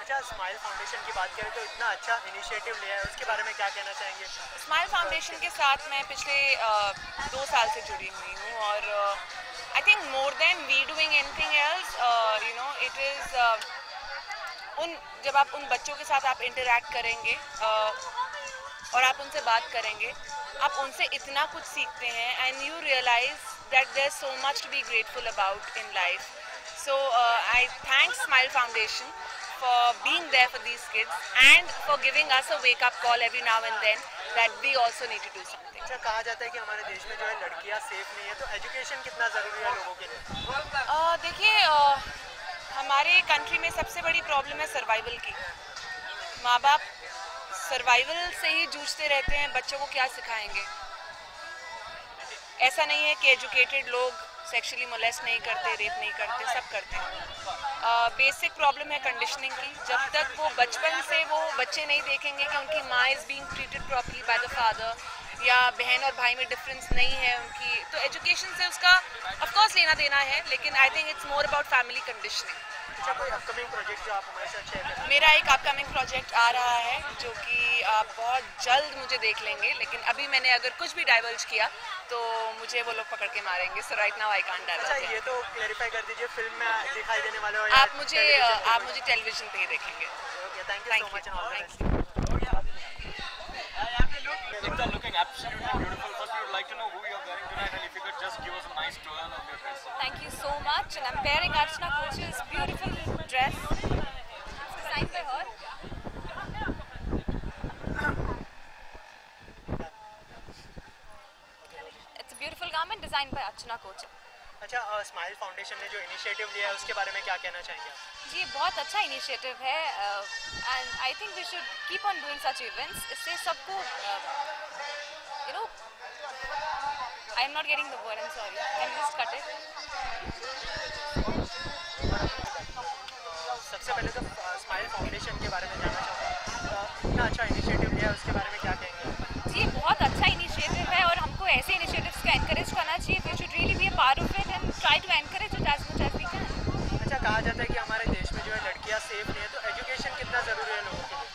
अच्छा, smile foundation की बात करें तो इतना अच्छा initiative लिया है, उसके बारे में क्या कहना चाहेंगे? स्माइल फाउंडेशन के साथ मैं पिछले 2 साल से जुड़ी हुई हूँ और I think more than we doing anything else, it is जब आप उन बच्चों के साथ आप इंटरेक्ट करेंगे और आप उनसे बात करेंगे, आप उनसे इतना कुछ सीखते हैं and you realise that there is so much to be grateful about in life. So I thank Smile Foundation for being there for these kids and for giving us a wake-up call every now and then that we also need to do something. अच्छा, कहा जाता है कि हमारे देश में जो है लड़कियां सेफ नहीं है, तो एजुकेशन कितना ज़रूरी है लोगों के लिए? देखिए, हमारे कंट्री में सबसे बड़ी प्रॉब्लम है सर्वाइवल की. माँ बाप सर्वाइवल से ही जूझते रहते हैं, बच्चों को क्या सिखाएंगे? ऐसा नहीं है कि एजुकेटेड लोग सेक्सुअली मोलेस्ट नहीं करते, रेप नहीं करते, सब करते हैं. बेसिक प्रॉब्लम है कंडीशनिंग की. जब तक वो बचपन से वो बच्चे नहीं देखेंगे कि उनकी माँ is being treated properly by the father या बहन और भाई में डिफरेंस नहीं है उनकी, तो एजुकेशन से उसका ऑफ कोर्स लेना देना है, लेकिन आई think it's more about family conditioning. अच्छा, कोई अपकमिंग प्रोजेक्ट जो आप हमारे साथ शेयर करें? मेरा एक अपकमिंग प्रोजेक्ट आ रहा है जो कि आप बहुत जल्द मुझे देख लेंगे, लेकिन अभी मैंने अगर कुछ भी डाइवर्ज किया तो मुझे वो लोग पकड़ के मारेंगे. So right now I can't diverge. अच्छा, ये तो क्लैरिफाई कर दीजिए, फिल्म में दिखाई देने वाले हो या आप मुझे टेलीविजन पे ही देखेंगे. Okay, thank you so much and all the best. You are looking absolutely beautiful. First, we would like to know who you are wearing tonight, and if you could just give us a nice twirl of your dress. Thank you so much. And I'm wearing Archana Koch's beautiful dress. It's designed by her. beautiful garment designed by Archana Kochar. अच्छा, smile foundation ने जो initiative लिया है उसके बारे में क्या कहना चाहेंगे आप? जी बहुत अच्छा इनिशिएटिव है and I think we should keep on doing such events. इससे सबको you know I am not getting the word, I am sorry, can just cut it. सबसे पहले तो स्माइल फाउंडेशन के बारे में जानना चाहूँगा. इतना अच्छा इनिशिएटिव लिया है उसके बारे में क्या कहेंगे? जी बहुत अच्छा इनिशिएटिव है और हमको ऐसे इनिशिएटिव्स को एनकरेज करना चाहिए. We should really be a part of it and try to encourage it as much as we can. अच्छा, कहा जाता है कि हमारे देश में जो है लड़कियां सेफ नहीं है, तो एजुकेशन कितना ज़रूरी है लोगों के लिए?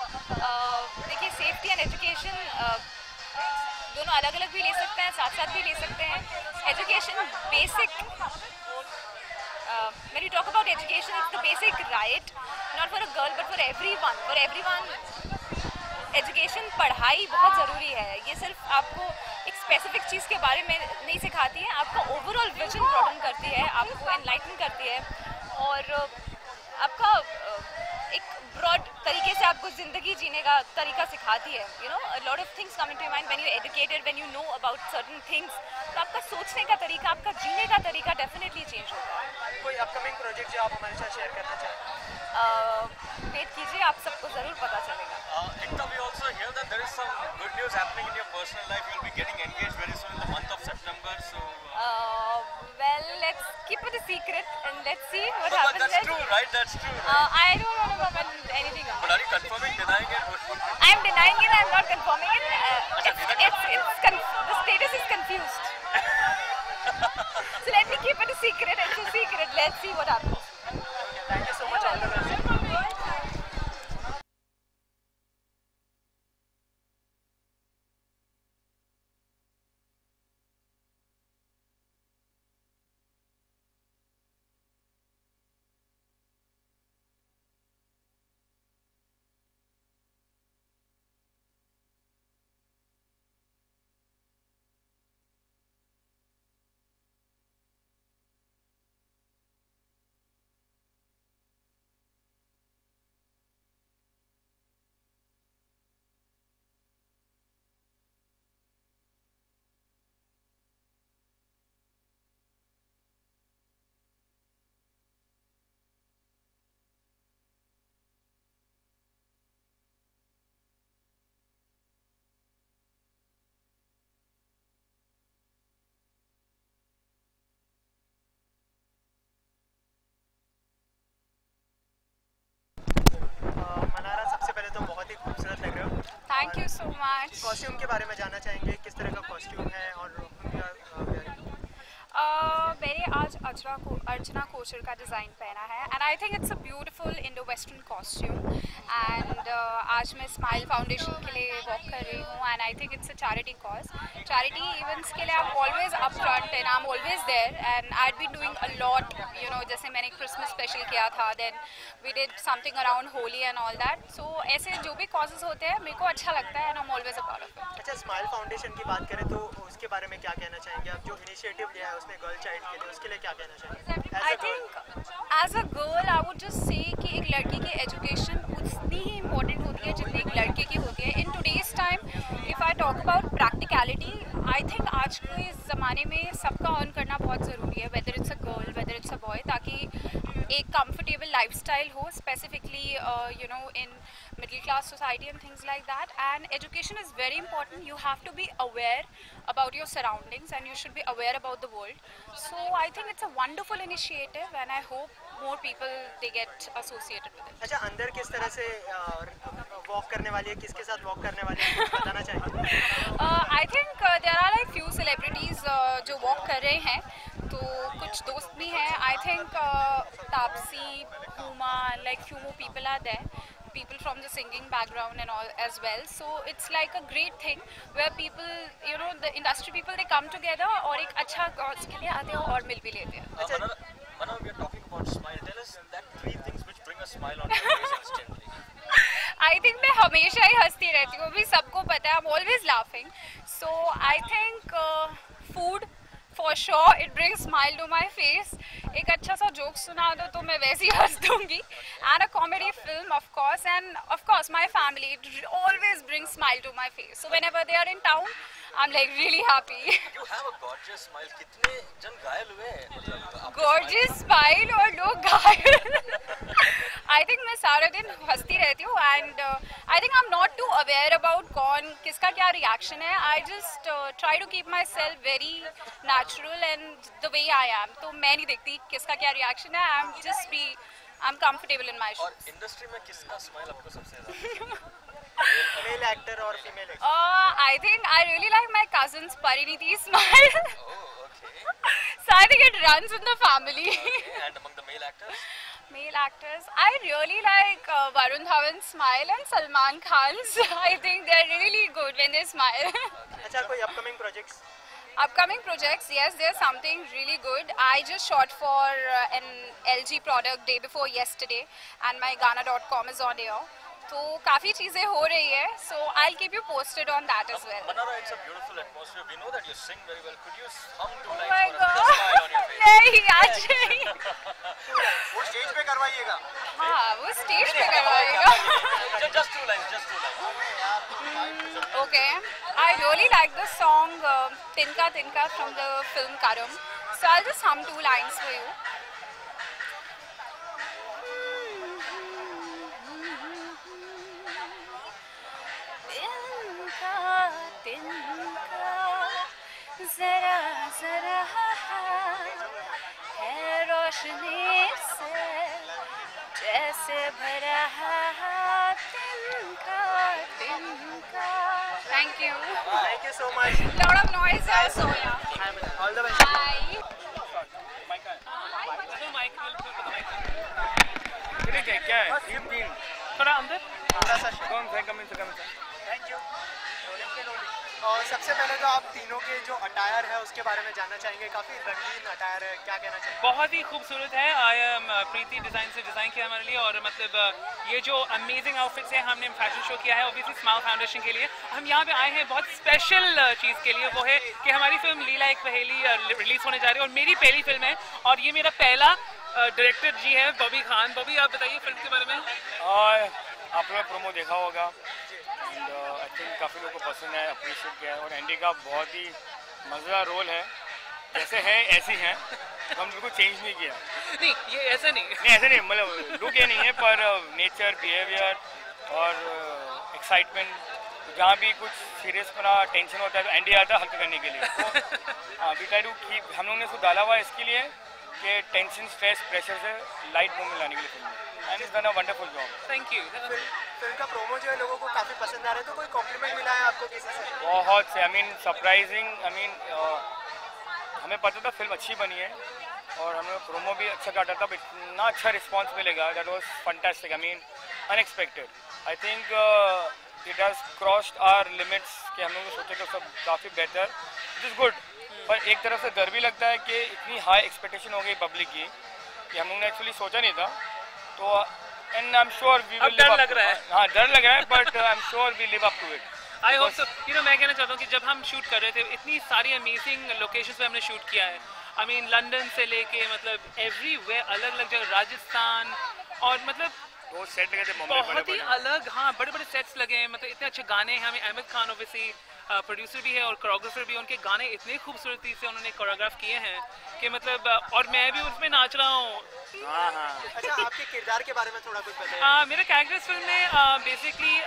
देखिए सेफ्टी एंड एजुकेशन दोनों अलग अलग भी ले सकते हैं, साथ साथ भी ले सकते हैं. Education basic, when you talk about education, it's the basic right, not for a girl but for everyone. For everyone, education, पढ़ाई बहुत ज़रूरी है. ये सिर्फ आपको एक स्पेसिफिक चीज़ के बारे में नहीं सिखाती है, आपका ओवरऑल विजन ब्रॉडन करती है, आपको एनलाइटन करती है और आपका एक ब्रॉड तरीके से आपको ज़िंदगी जीने का तरीका सिखाती है. You know a lot of things come into your mind when you educated, when you know about certain things. तो आपका सोचने का तरीका, आपका जीने का तरीका डेफिनेटली चेंज होता है. कोई अपकमिंग प्रोजेक्ट जो आप हमारे साथ शेयर करना चाहें? वेट कीजिए, आप सबको ज़रूर पता चलेगा. Ekta, we also hear that there is some good news happening in your personal life. You'll be getting engaged very soon in the month of September. So. Well, let's keep it a secret and let's see what No, happens. but that's true, right? That's true. Right? I don't want to comment anything on But are you confirming, denying it? I'm denying it. I'm not confirming it. The status is confused. So let me keep it a secret. It's a secret. Let's see what happens. Thank you so much. All the best. Thank you so much. Costume के बारे में जानना चाहेंगे, किस तरह का costume है और मैंने आज अर्चना कोचर का डिज़ाइन पहना है and I think it's a beautiful Indo western costume and आज मैं स्माइल फाउंडेशन के लिए वॉक कर रही हूँ and I think it's a charity cause. Charity events के लिए I am always up front and I am always there and I been doing a lot. You know जैसे मैंने क्रिसमस स्पेशल किया था, then we did something around Holi and all that. So ऐसे जो भी causes होते हैं मेरे को अच्छा लगता है and I am always a part of it. अच्छा, स्माइल फाउंडेशन की बात करें तो उसके बारे में क्या कहना चाहेंगे आप? जो इनिशिएटिव लिया है उसने गर्ल चाइल्ड के लिए, उसके लिए क्या कहना चाहेंगे? I think as a girl I would just say कि एक लड़की की एजुकेशन उतनी ही इम्पोर्टेंट होती है जितनी एक लड़के की होती है. In today's time if I talk about practicality, I think आज के इस ज़माने में सबका अर्न करना बहुत ज़रूरी है, whether it's a girl whether it's a boy, ताकि एक कंफर्टेबल लाइफस्टाइल हो, specifically you know in middle class society and things like that. And education is very important. You have to be aware about your surroundings and you should be aware about the world. So I think it's a wonderful initiative and I hope more people they get associated with it. अच्छा, अंदर किस तरह से walk करने वाली है, किसके साथ वॉक करने वाली है, बताना चाहिए? I think there are like few celebrities जो वॉक कर रहे हैं, तो कुछ दोस्त भी हैं. I think Taapsee, Huma, like few more people are there. People from the singing background and all as well. So it's like a great thing where people, you know, the industry people, they come together और एक अच्छा cause के लिए आते हैं और मिल भी लेते हैं. Manav, we are talking about smile. Tell us that 3 things which bring a smile on your face instantly. I think मैं हमेशा ही हंसती रहती हूँ, भी सबको पता है. I'm always laughing. So I think food for sure it brings smile to my face. एक अच्छा सा जोक सुना दो तो मैं वैसे ही हंस दूँगी. And a comedy film of course, and of course my family, it always brings smile to my face. So whenever they are in town, I'm like really happy. You have a gorgeous smile. कितने जन घायल हुए हैं मतलब Gorgeous smile और लोग घायल. I think मैं सारा दिन हंसती रहती हूँ and I think I'm not too aware about कौन किसका क्या reaction है. I just try to keep myself very natural and the way I am. तो मैं नहीं देखती किसका क्या reaction है. I'm comfortable in my shoes. और इंडस्ट्री में किसका स्माइल आपको सबसे ज़्यादा मेल एक्टर और female actor? I think I really like my cousin's Pariniti's smile. So I think it runs in the family. And among the male actors? Male actors, I really like Varun Dhawan's smile and Salman Khan's. I think they're really good when they smile. अच्छा, कोई upcoming projects? Upcoming projects, yes, there's something really good. I just shot for an LG product day before yesterday and my Gaana.com is on air. तो काफ़ी चीज़ें हो रही है, so I'll keep you posted on that as well. Manara, it's a beautiful atmosphere. We know that you sing very well. Could you hum 2 lines Oh my for us with a smile on your face? नहीं, आज नहीं. वो stage पे करवाइएगा. हाँ, वो stage पे करवाएगा. Just 2 lines, just 2 lines. Okay, I really like the song Tinka Tinka from the film Karam. So I'll just hum 2 lines for you. जरा जरा है रोशनी से जैसे भरा तिनका तिनका. Thank you. Thank you so much. Lot of noise also, yeah. All the best. Bye. क्या है? थोड़ा अंदर. थोड़ा सा. कौन सा कम से कम. Thank you. और सबसे पहले तो आप तीनों के जो अटायर है उसके बारे में जानना चाहेंगे. काफ़ी रंगीन अटायर है, क्या कहना चाहेंगे? बहुत ही खूबसूरत है. प्रीति डिज़ाइन से डिज़ाइन किया हमारे लिए और मतलब ये जो अमेजिंग आउटफिट्स हैं हमने फैशन शो किया है ऑब्वियसली स्माइल फाउंडेशन के लिए. हम यहाँ पे आए हैं बहुत स्पेशल चीज़ के लिए, वो है कि हमारी फिल्म लीला एक पहेली रिलीज़ होने जा रही है और मेरी पहली फिल्म है और ये मेरा पहला डायरेक्टर जी है बॉबी खान. बॉबी, आप बताइए फिल्म के बारे में. आप लोगों ने प्रोमो देखा होगा. आई थिंक काफ़ी लोगों को पसंद है, अप्रिशिएट किया है और एंडी का बहुत ही मज़ेदार रोल है. जैसे है ऐसी हैं, हम बिल्कुल चेंज नहीं किया. नहीं, ये ऐसा नहीं ऐसा नहीं, मतलब लुक ये नहीं है पर नेचर, बिहेवियर और एक्साइटमेंट, जहाँ भी कुछ सीरियस बना टेंशन होता है तो एंडी आता है हल्का करने के लिए. तो वी ट्राई टू कीप, हम लोगों ने इसको डाला हुआ है इसके लिए कि टेंशन, स्ट्रेस, प्रेशर से लाइट मूवमेंट लाने के लिए film. And is done a wonderful job. Thank you. Film का प्रोमो जो है लोगों को काफ़ी पसंद आ रहा है, तो कोई कॉम्प्लीमेंट मिला है आपको किसी से? बहुत से, I mean surprising. I mean हमें पता था फिल्म अच्छी बनी है और हमें प्रोमो भी अच्छा काटा था, इतना अच्छा रिस्पांस मिलेगा. That was fantastic. I mean unexpected. I think it has crossed our limits कि हम लोग सोचे तो सब काफ़ी बेहतर. It is good. पर एक तरफ से डर भी लगता है कि इतनी हाई एक्सपेक्टेशन हो गई पब्लिक की कि हम लोग ने एक्चुअली सोचा नहीं था. तो and I am sure we will live up. लग रहा है. हाँ, डर लग रहा है but I am sure we live up to it. I hope so. मैं कहना चाहता हूँ कि जब हम शूट कर रहे थे इतनी सारी अमेजिंग लोकेशंस पे हमने शूट किया है. आई मीन लंदन से लेके मतलब एवरीवेयर, अलग अलग जगह, राजस्थान और मतलब वो सेट लगे थे बहुत ही अलग. हाँ, बड़े बड़े सेट्स लगे हैं. मतलब इतने अच्छे गाने हैं. हमें अहमद खान ओवैसी प्रोड्यूसर भी है और कोरियोग्राफर भी. उनके गाने इतने खूबसूरती से उन्होंने कोरियोग्राफ किए हैं कि मतलब और मैं भी उसमें नाच रहा हूँ. अच्छा, आपके किरदार के बारे में थोड़ा कुछ बताइए. मेरा कैरेक्टर इस फिल्म में बेसिकली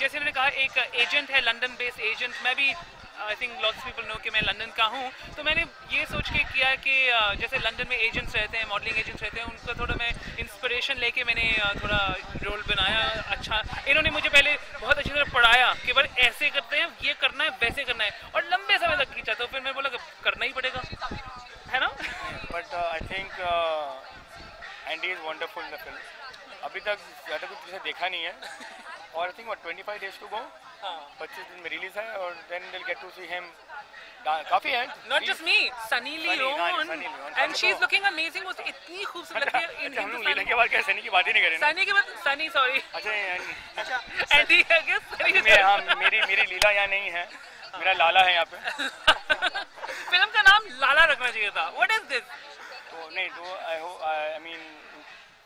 जैसे मैंने कहा एक एजेंट है, लंदन बेस्ड एजेंट. मैं भी I think lots people know कि मैं लंदन का हूँ. तो मैंने ये सोच के किया कि जैसे लंदन में एजेंट्स रहते हैं, मॉडलिंग एजेंट्स रहते हैं, उनका थोड़ा मैं इंस्पिरेशन लेके मैंने थोड़ा रोल बनाया. अच्छा, इन्होंने मुझे पहले बहुत अच्छी तरह पढ़ाया कि भाई ऐसे करते हैं, ये करना है, वैसे करना है और लंबे समय तक खींचा. तो फिर मैं बोला करना ही पड़ेगा, है ना. But I think Andy is wonderful in the film. अभी तक ज़्यादा कुछ किसी देखा नहीं है और I think 25 days to go. 25 दिन में रिलीज है और then will get to see him. काफी है. Not just me, Sunny Leone and she is looking amazing. वो इतनी खूबसूरत लगती है. हम लोग लीला के बाद क्या सनी की बात ही नहीं करें. सनी के बाद सनी, सॉरी. अच्छा एंडी आई गेस. हाँ, मेरी लीला यहाँ नहीं है, मेरा लाला है यहाँ पे. फिल्म का नाम लाला रखना चाहिए था. What is this? तो नहीं, तो आई मीन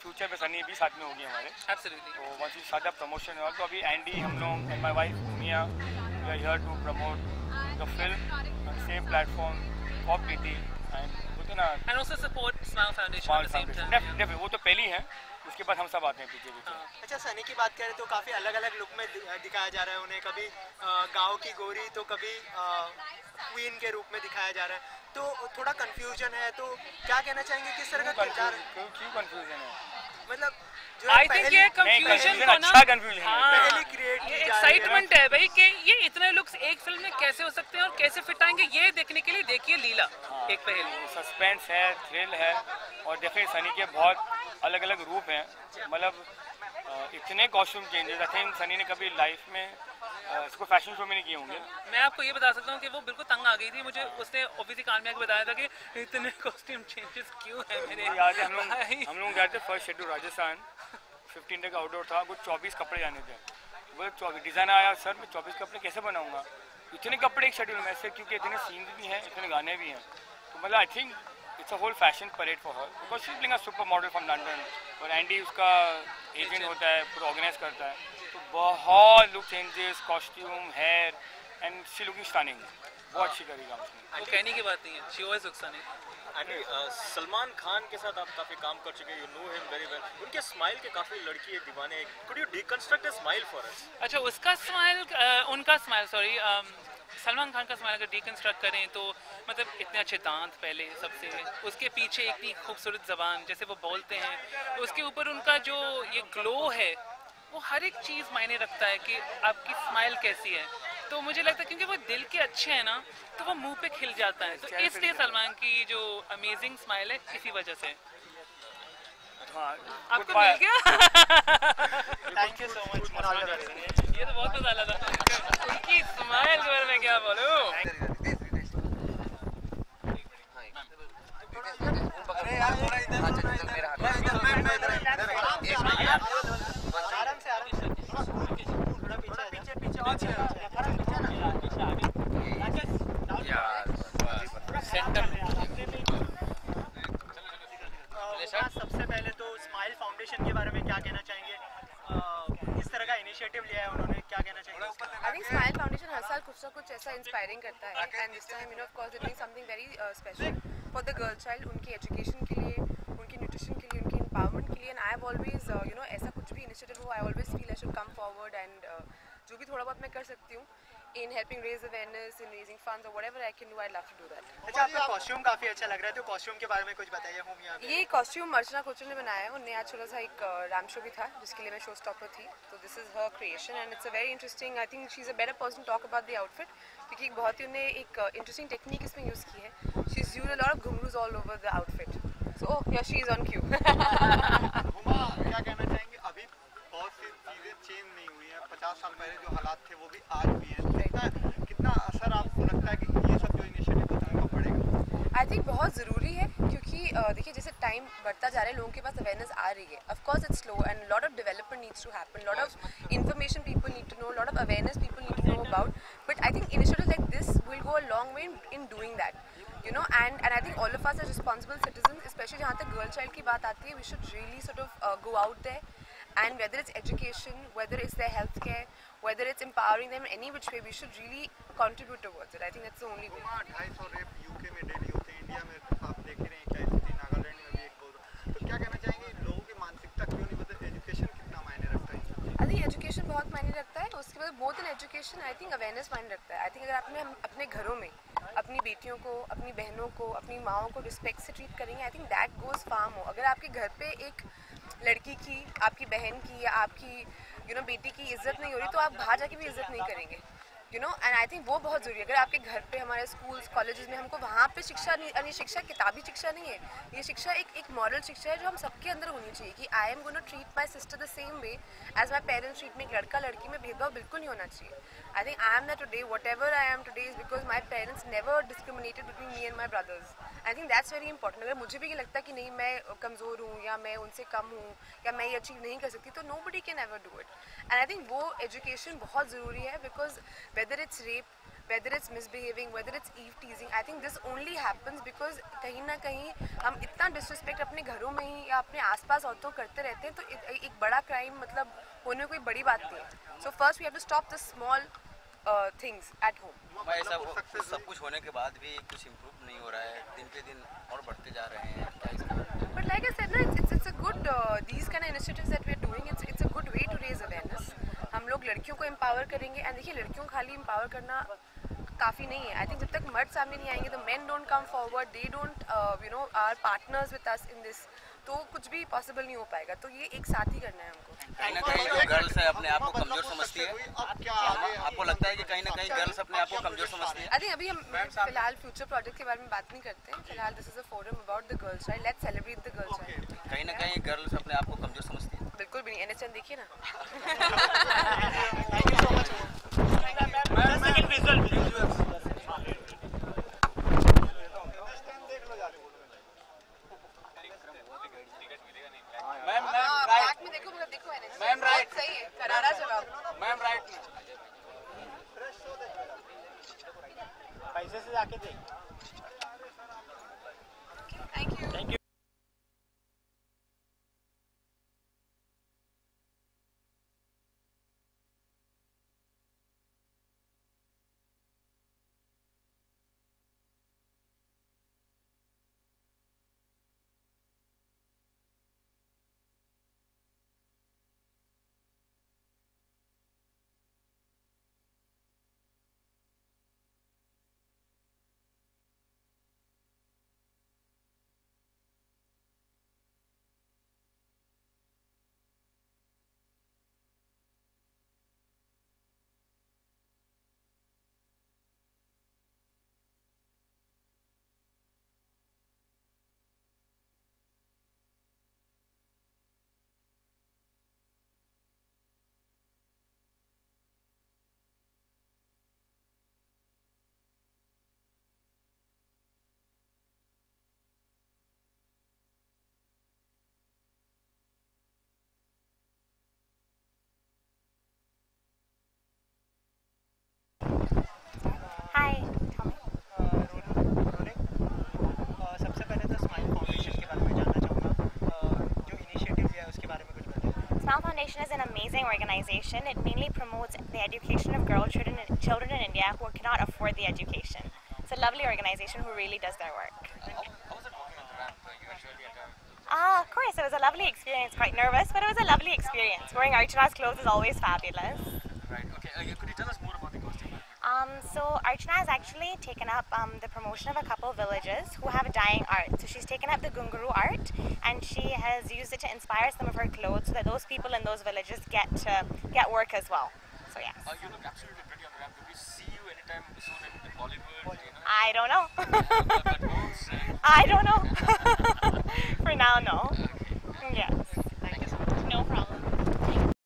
फ्यूचर में सनी भी साथ में होगी हमारे. एब्सोल्युटली. तो once we start the promotion और तो अभी एंडी, हम लोग and my wife Mia, we are here to promote the the film on the same platform for Preeti and also support Smile Foundation at the same time. Definitely, वो तो पहली है, उसके बाद हम सब आते हैं पीछे पीछे। अच्छा, सनी की बात करें तो काफ़ी अलग अलग लुक में दिखाया जा रहा है उन्हें, कभी गाँव की गोरी तो कभी क्वीन के रूप में दिखाया जा रहा है, तो थोड़ा कंफ्यूजन है, तो क्या कहना चाहेंगे किस तरह का किरदार? क्यों कंफ्यूजन है? मतलब आई थिंक ये कंफ्यूजन को ना, अच्छा कंफ्यूजन ये एक्साइटमेंट है भाई कि ये इतने लुक्स एक फिल्म में कैसे हो सकते हैं और कैसे फिट आएंगे, ये देखने के लिए देखिए लीला। एक पहलू सस्पेंस है, थ्रिल है, और डेफिनेटली सनी के बहुत अलग अलग रूप हैं, मतलब इतने costume changes I think Sunny ने कभी लाइफ में इसको फैशन शो में नहीं किए होंगे। मैं आपको ये बता सकता हूँ कि वो बिल्कुल तंग आ गई थी, मुझे उसने ऑफिस कान में आके बताया था कि इतने कॉस्ट्यूम चेंजेस क्यों है मेरे। याद है हम लोग गए थे फर्स्ट शेड्यूल राजस्थान, 15 डे का आउटडोर था, कुछ 24 कपड़े जाने थे। वो 24 डिज़ाइन आया, सर मैं 24 कपड़े कैसे बनाऊंगा, इतने कपड़े एक शेड्यूल में से, क्योंकि इतने सीन्स भी हैं, इतने गाने भी हैं, तो मतलब I think it's a whole fashion parade for her, because she is playing a supermodel from London, और एंडी उसका एजेंट होता है, पूरा ऑर्गेनाइज करता है, तो बहुत look changes, costume, hair, and she looking stunning, बहुत अच्छी करी काम उसने। वो कहने की बात नहीं है, she always looks stunning. Salman Khan के साथ आप काफ़ी काम कर चुके हैं, you know him very well, उनके स्माइल के काफ़ी लड़की है दीवाने हैं, could you deconstruct a smile for us? अच्छा, उसका स्माइल, उनका स्माइल, सॉरी, सलमान खान का स्माइल अगर डिकंस्ट्रक्ट करें तो मतलब इतने अच्छे दांत पहले सबसे, उसके पीछे इतनी खूबसूरत ज़बान, जैसे वो बोलते हैं, उसके ऊपर उनका जो ये ग्लो है, वो हर एक चीज़ मायने रखता है कि आपकी स्माइल कैसी है। तो मुझे लगता है क्योंकि वो दिल के अच्छे हैं ना, तो वो मुंह पे खिल जाता है, तो इसलिए सलमान की जो अमेजिंग स्माइल है इसी वजह से। आपको मिल गया? Thank you so much. ये तो बहुत मजा था, उनकी स्माइल के बारे में क्या बोलूं। अरे यार थोड़ा इधर आराम से थोड़ा पीछे सबसे पहले तो स्माइल फाउंडेशन के बारे में क्या कहना चाहेंगे, इस तरह का इनिशिएटिव लिया है उन्होंने, क्या कहना चाहेंगे? आई थिंक स्माइल फाउंडेशन हर साल कुछ ना कुछ ऐसा इंस्पायरिंग करता है, and this time you know of course they doing something very special for the girl child, उनकी एजुकेशन के लिए, उनकी न्यूट्रिशन के लिए, उनकी एम्पावरमेंट के लिए, and I have always you know ऐसा कुछ भी इनिशिएटिव हो, I always feel I should come forward, and जो भी थोड़ा बहुत मैं कर सकती हूँ in helping raise awareness, in raising funds or whatever I can do, I'd love to do that. अच्छा, आपका कॉस्ट्यूम काफी अच्छा लग रहा है, तो कॉस्ट्यूम के बारे में कुछ बताइए। हम यहाँ ये कॉस्ट्यूम अर्चना कोचर ने बनाया है, उन्हें आज छोटा सा एक रैम शो भी था जिसके लिए मैं शो स्टॉपर थी, तो this is her creation and it's a very interesting, I think she is a better person to talk about the outfit, क्योंकि बहुत ही उन्हें एक इंटरेस्टिंग टेक्निक इसमें यूज़ की है, she is used a lot of घुंघरूज all over the outfit, so here she is on cue. क्या कहना चाहेंगे, अभी बहुत सी चीज़ें चेंज नहीं हुई हैं, 50 साल पहले जो हालात थे वो भी आज भी हैं, कितना असर आपको लगता है कि ये सब जो इनिशिएटिव होता है उनका पड़ेगा? आई थिंक बहुत ज़रूरी है, क्योंकि देखिए जैसे टाइम बढ़ता जा रहा है, लोगों के पास अवेयरनेस आ रही है, of course it's slow and lot of development needs to happen, lot of information people need to know, lot of awareness people need to know about, but I think initiatives like this will go a long way in doing that, you know, and I think all of us are responsible citizens, especially जहाँ तक girl child की बात आती है, we should really sort of go out there, and whether it's education, whether it's their health care, whether it's empowering them in any which way, we should really contribute towards it. I think that's the only way. 250 rape UK में daily होते हैं, India में आप देख रहे हैं क्या स्थिति, नागालैंड में भी एक बहुत, तो क्या कहना चाहेंगे लोगों की मानसिकता क्यों नहीं बदलती, एजुकेशन कितना मायने रखता है? आई थिंक एजुकेशन बहुत मायने रखता है, उसके बाद more than education I think awareness मायने रखता है। आई थिंक अगर आपने अपने घरों में अपनी बेटियों को, अपनी बहनों को, अपनी माओं को रिस्पेक्ट से ट्रीट करेंगे, I think that goes far more. अगर आपके घर पे एक लड़की की, आपकी बहन की या आपकी यू नो बेटी की इज्जत नहीं हो रही, तो आप बाहर जाके भी इज्जत नहीं करेंगे, you know, and I think वो बहुत ज़रूरी है। अगर आपके घर पे, हमारे स्कूल्स कॉलेजेस में हमको वहाँ पे शिक्षा नहीं, और ये शिक्षा किताबी शिक्षा नहीं है, ये शिक्षा एक मॉरल शिक्षा है जो हम सबके अंदर होनी चाहिए, कि I am gonna treat my sister the same way as my parents treat me. लड़का लड़की में भेदभाव बिल्कुल नहीं होना चाहिए। I think I am that today, whatever I am today is because my parents never discriminated between me and my brothers. I think that's very important. अगर मुझे भी ये लगता है कि नहीं मैं कमज़ोर हूँ या मैं उनसे कम हूँ या मैं ये अचीव नहीं कर सकती, तो nobody can ever do it. And I think वो एजुकेशन बहुत ज़रूरी है, because whether it's rape, whether it's misbehaving, whether it's eve teasing, I think this only happens because कहीं ना कहीं हम इतना disrespect अपने घरों में ही या अपने आसपास औरतों करते रहते हैं, तो एक बड़ा crime मतलब होने कोई बड़ी बात नहीं है। So first we have to stop this small things at home. मैं ऐसा सब कुछ होने के बाद भी कुछ इम्प्रूव नहीं हो रहा है, दिन पे दिन और बढ़ते जा रहे हैं, क्या इसका? But like I said, ना, it's a good these kind of initiatives that we are doing. It's a good way to raise awareness. हम लोग लड़कियों को empower करेंगे, and देखिए लड़कियों को खाली empower करना काफ़ी नहीं है. I think जब तक मर्द सामने नहीं आएंगे, the men don't come forward, they don't are partners with us in this, तो कुछ भी पॉसिबल नहीं हो पाएगा. तो ये एक साथ ही करना है हमको. कहीं ना कहीं जो गर्ल्स है अपने आप को कमजोर समझती है, आपको लगता है कि कहीं ना कहीं गर्ल्स अपने आप को कमजोर समझती है? अरे अभी हम फिलहाल फ्यूचर प्रोजेक्ट के बारे में बात नहीं करते हैं. फिलहाल this is a forum about the girls child. Let's celebrate the girls child. कहीं ना कहीं गर्ल्स अपने आप को कमजोर समझती है? बिल्कुल भी नहीं. NHN देखिए ना. Thank you so much. Ma'am right में देखो, मतलब देखो NHN. मैम राइट सही है. करारा जवाब. मैम राइट में पैसे से जाके देख. Thank you. Thank you. Foundation is an amazing organization. It mainly promotes the education of children in India who cannot afford the education. It's a lovely organization who really does their work. Of course, it was a lovely experience. Quite nervous, but it was a lovely experience. Wearing Archana's clothes is always fabulous. Right. Okay. Could you tell us more about the costume? So Archana has actually taken up the promotion of a couple of villages who have dyeing art. So she's taken up the Gunguru art and she has used it to inspire some of her clothes so that those people in those villages get work as well. So yes. You look absolutely pretty on the ramp. Will we see you anytime soon in Bollywood? I don't know. I don't know.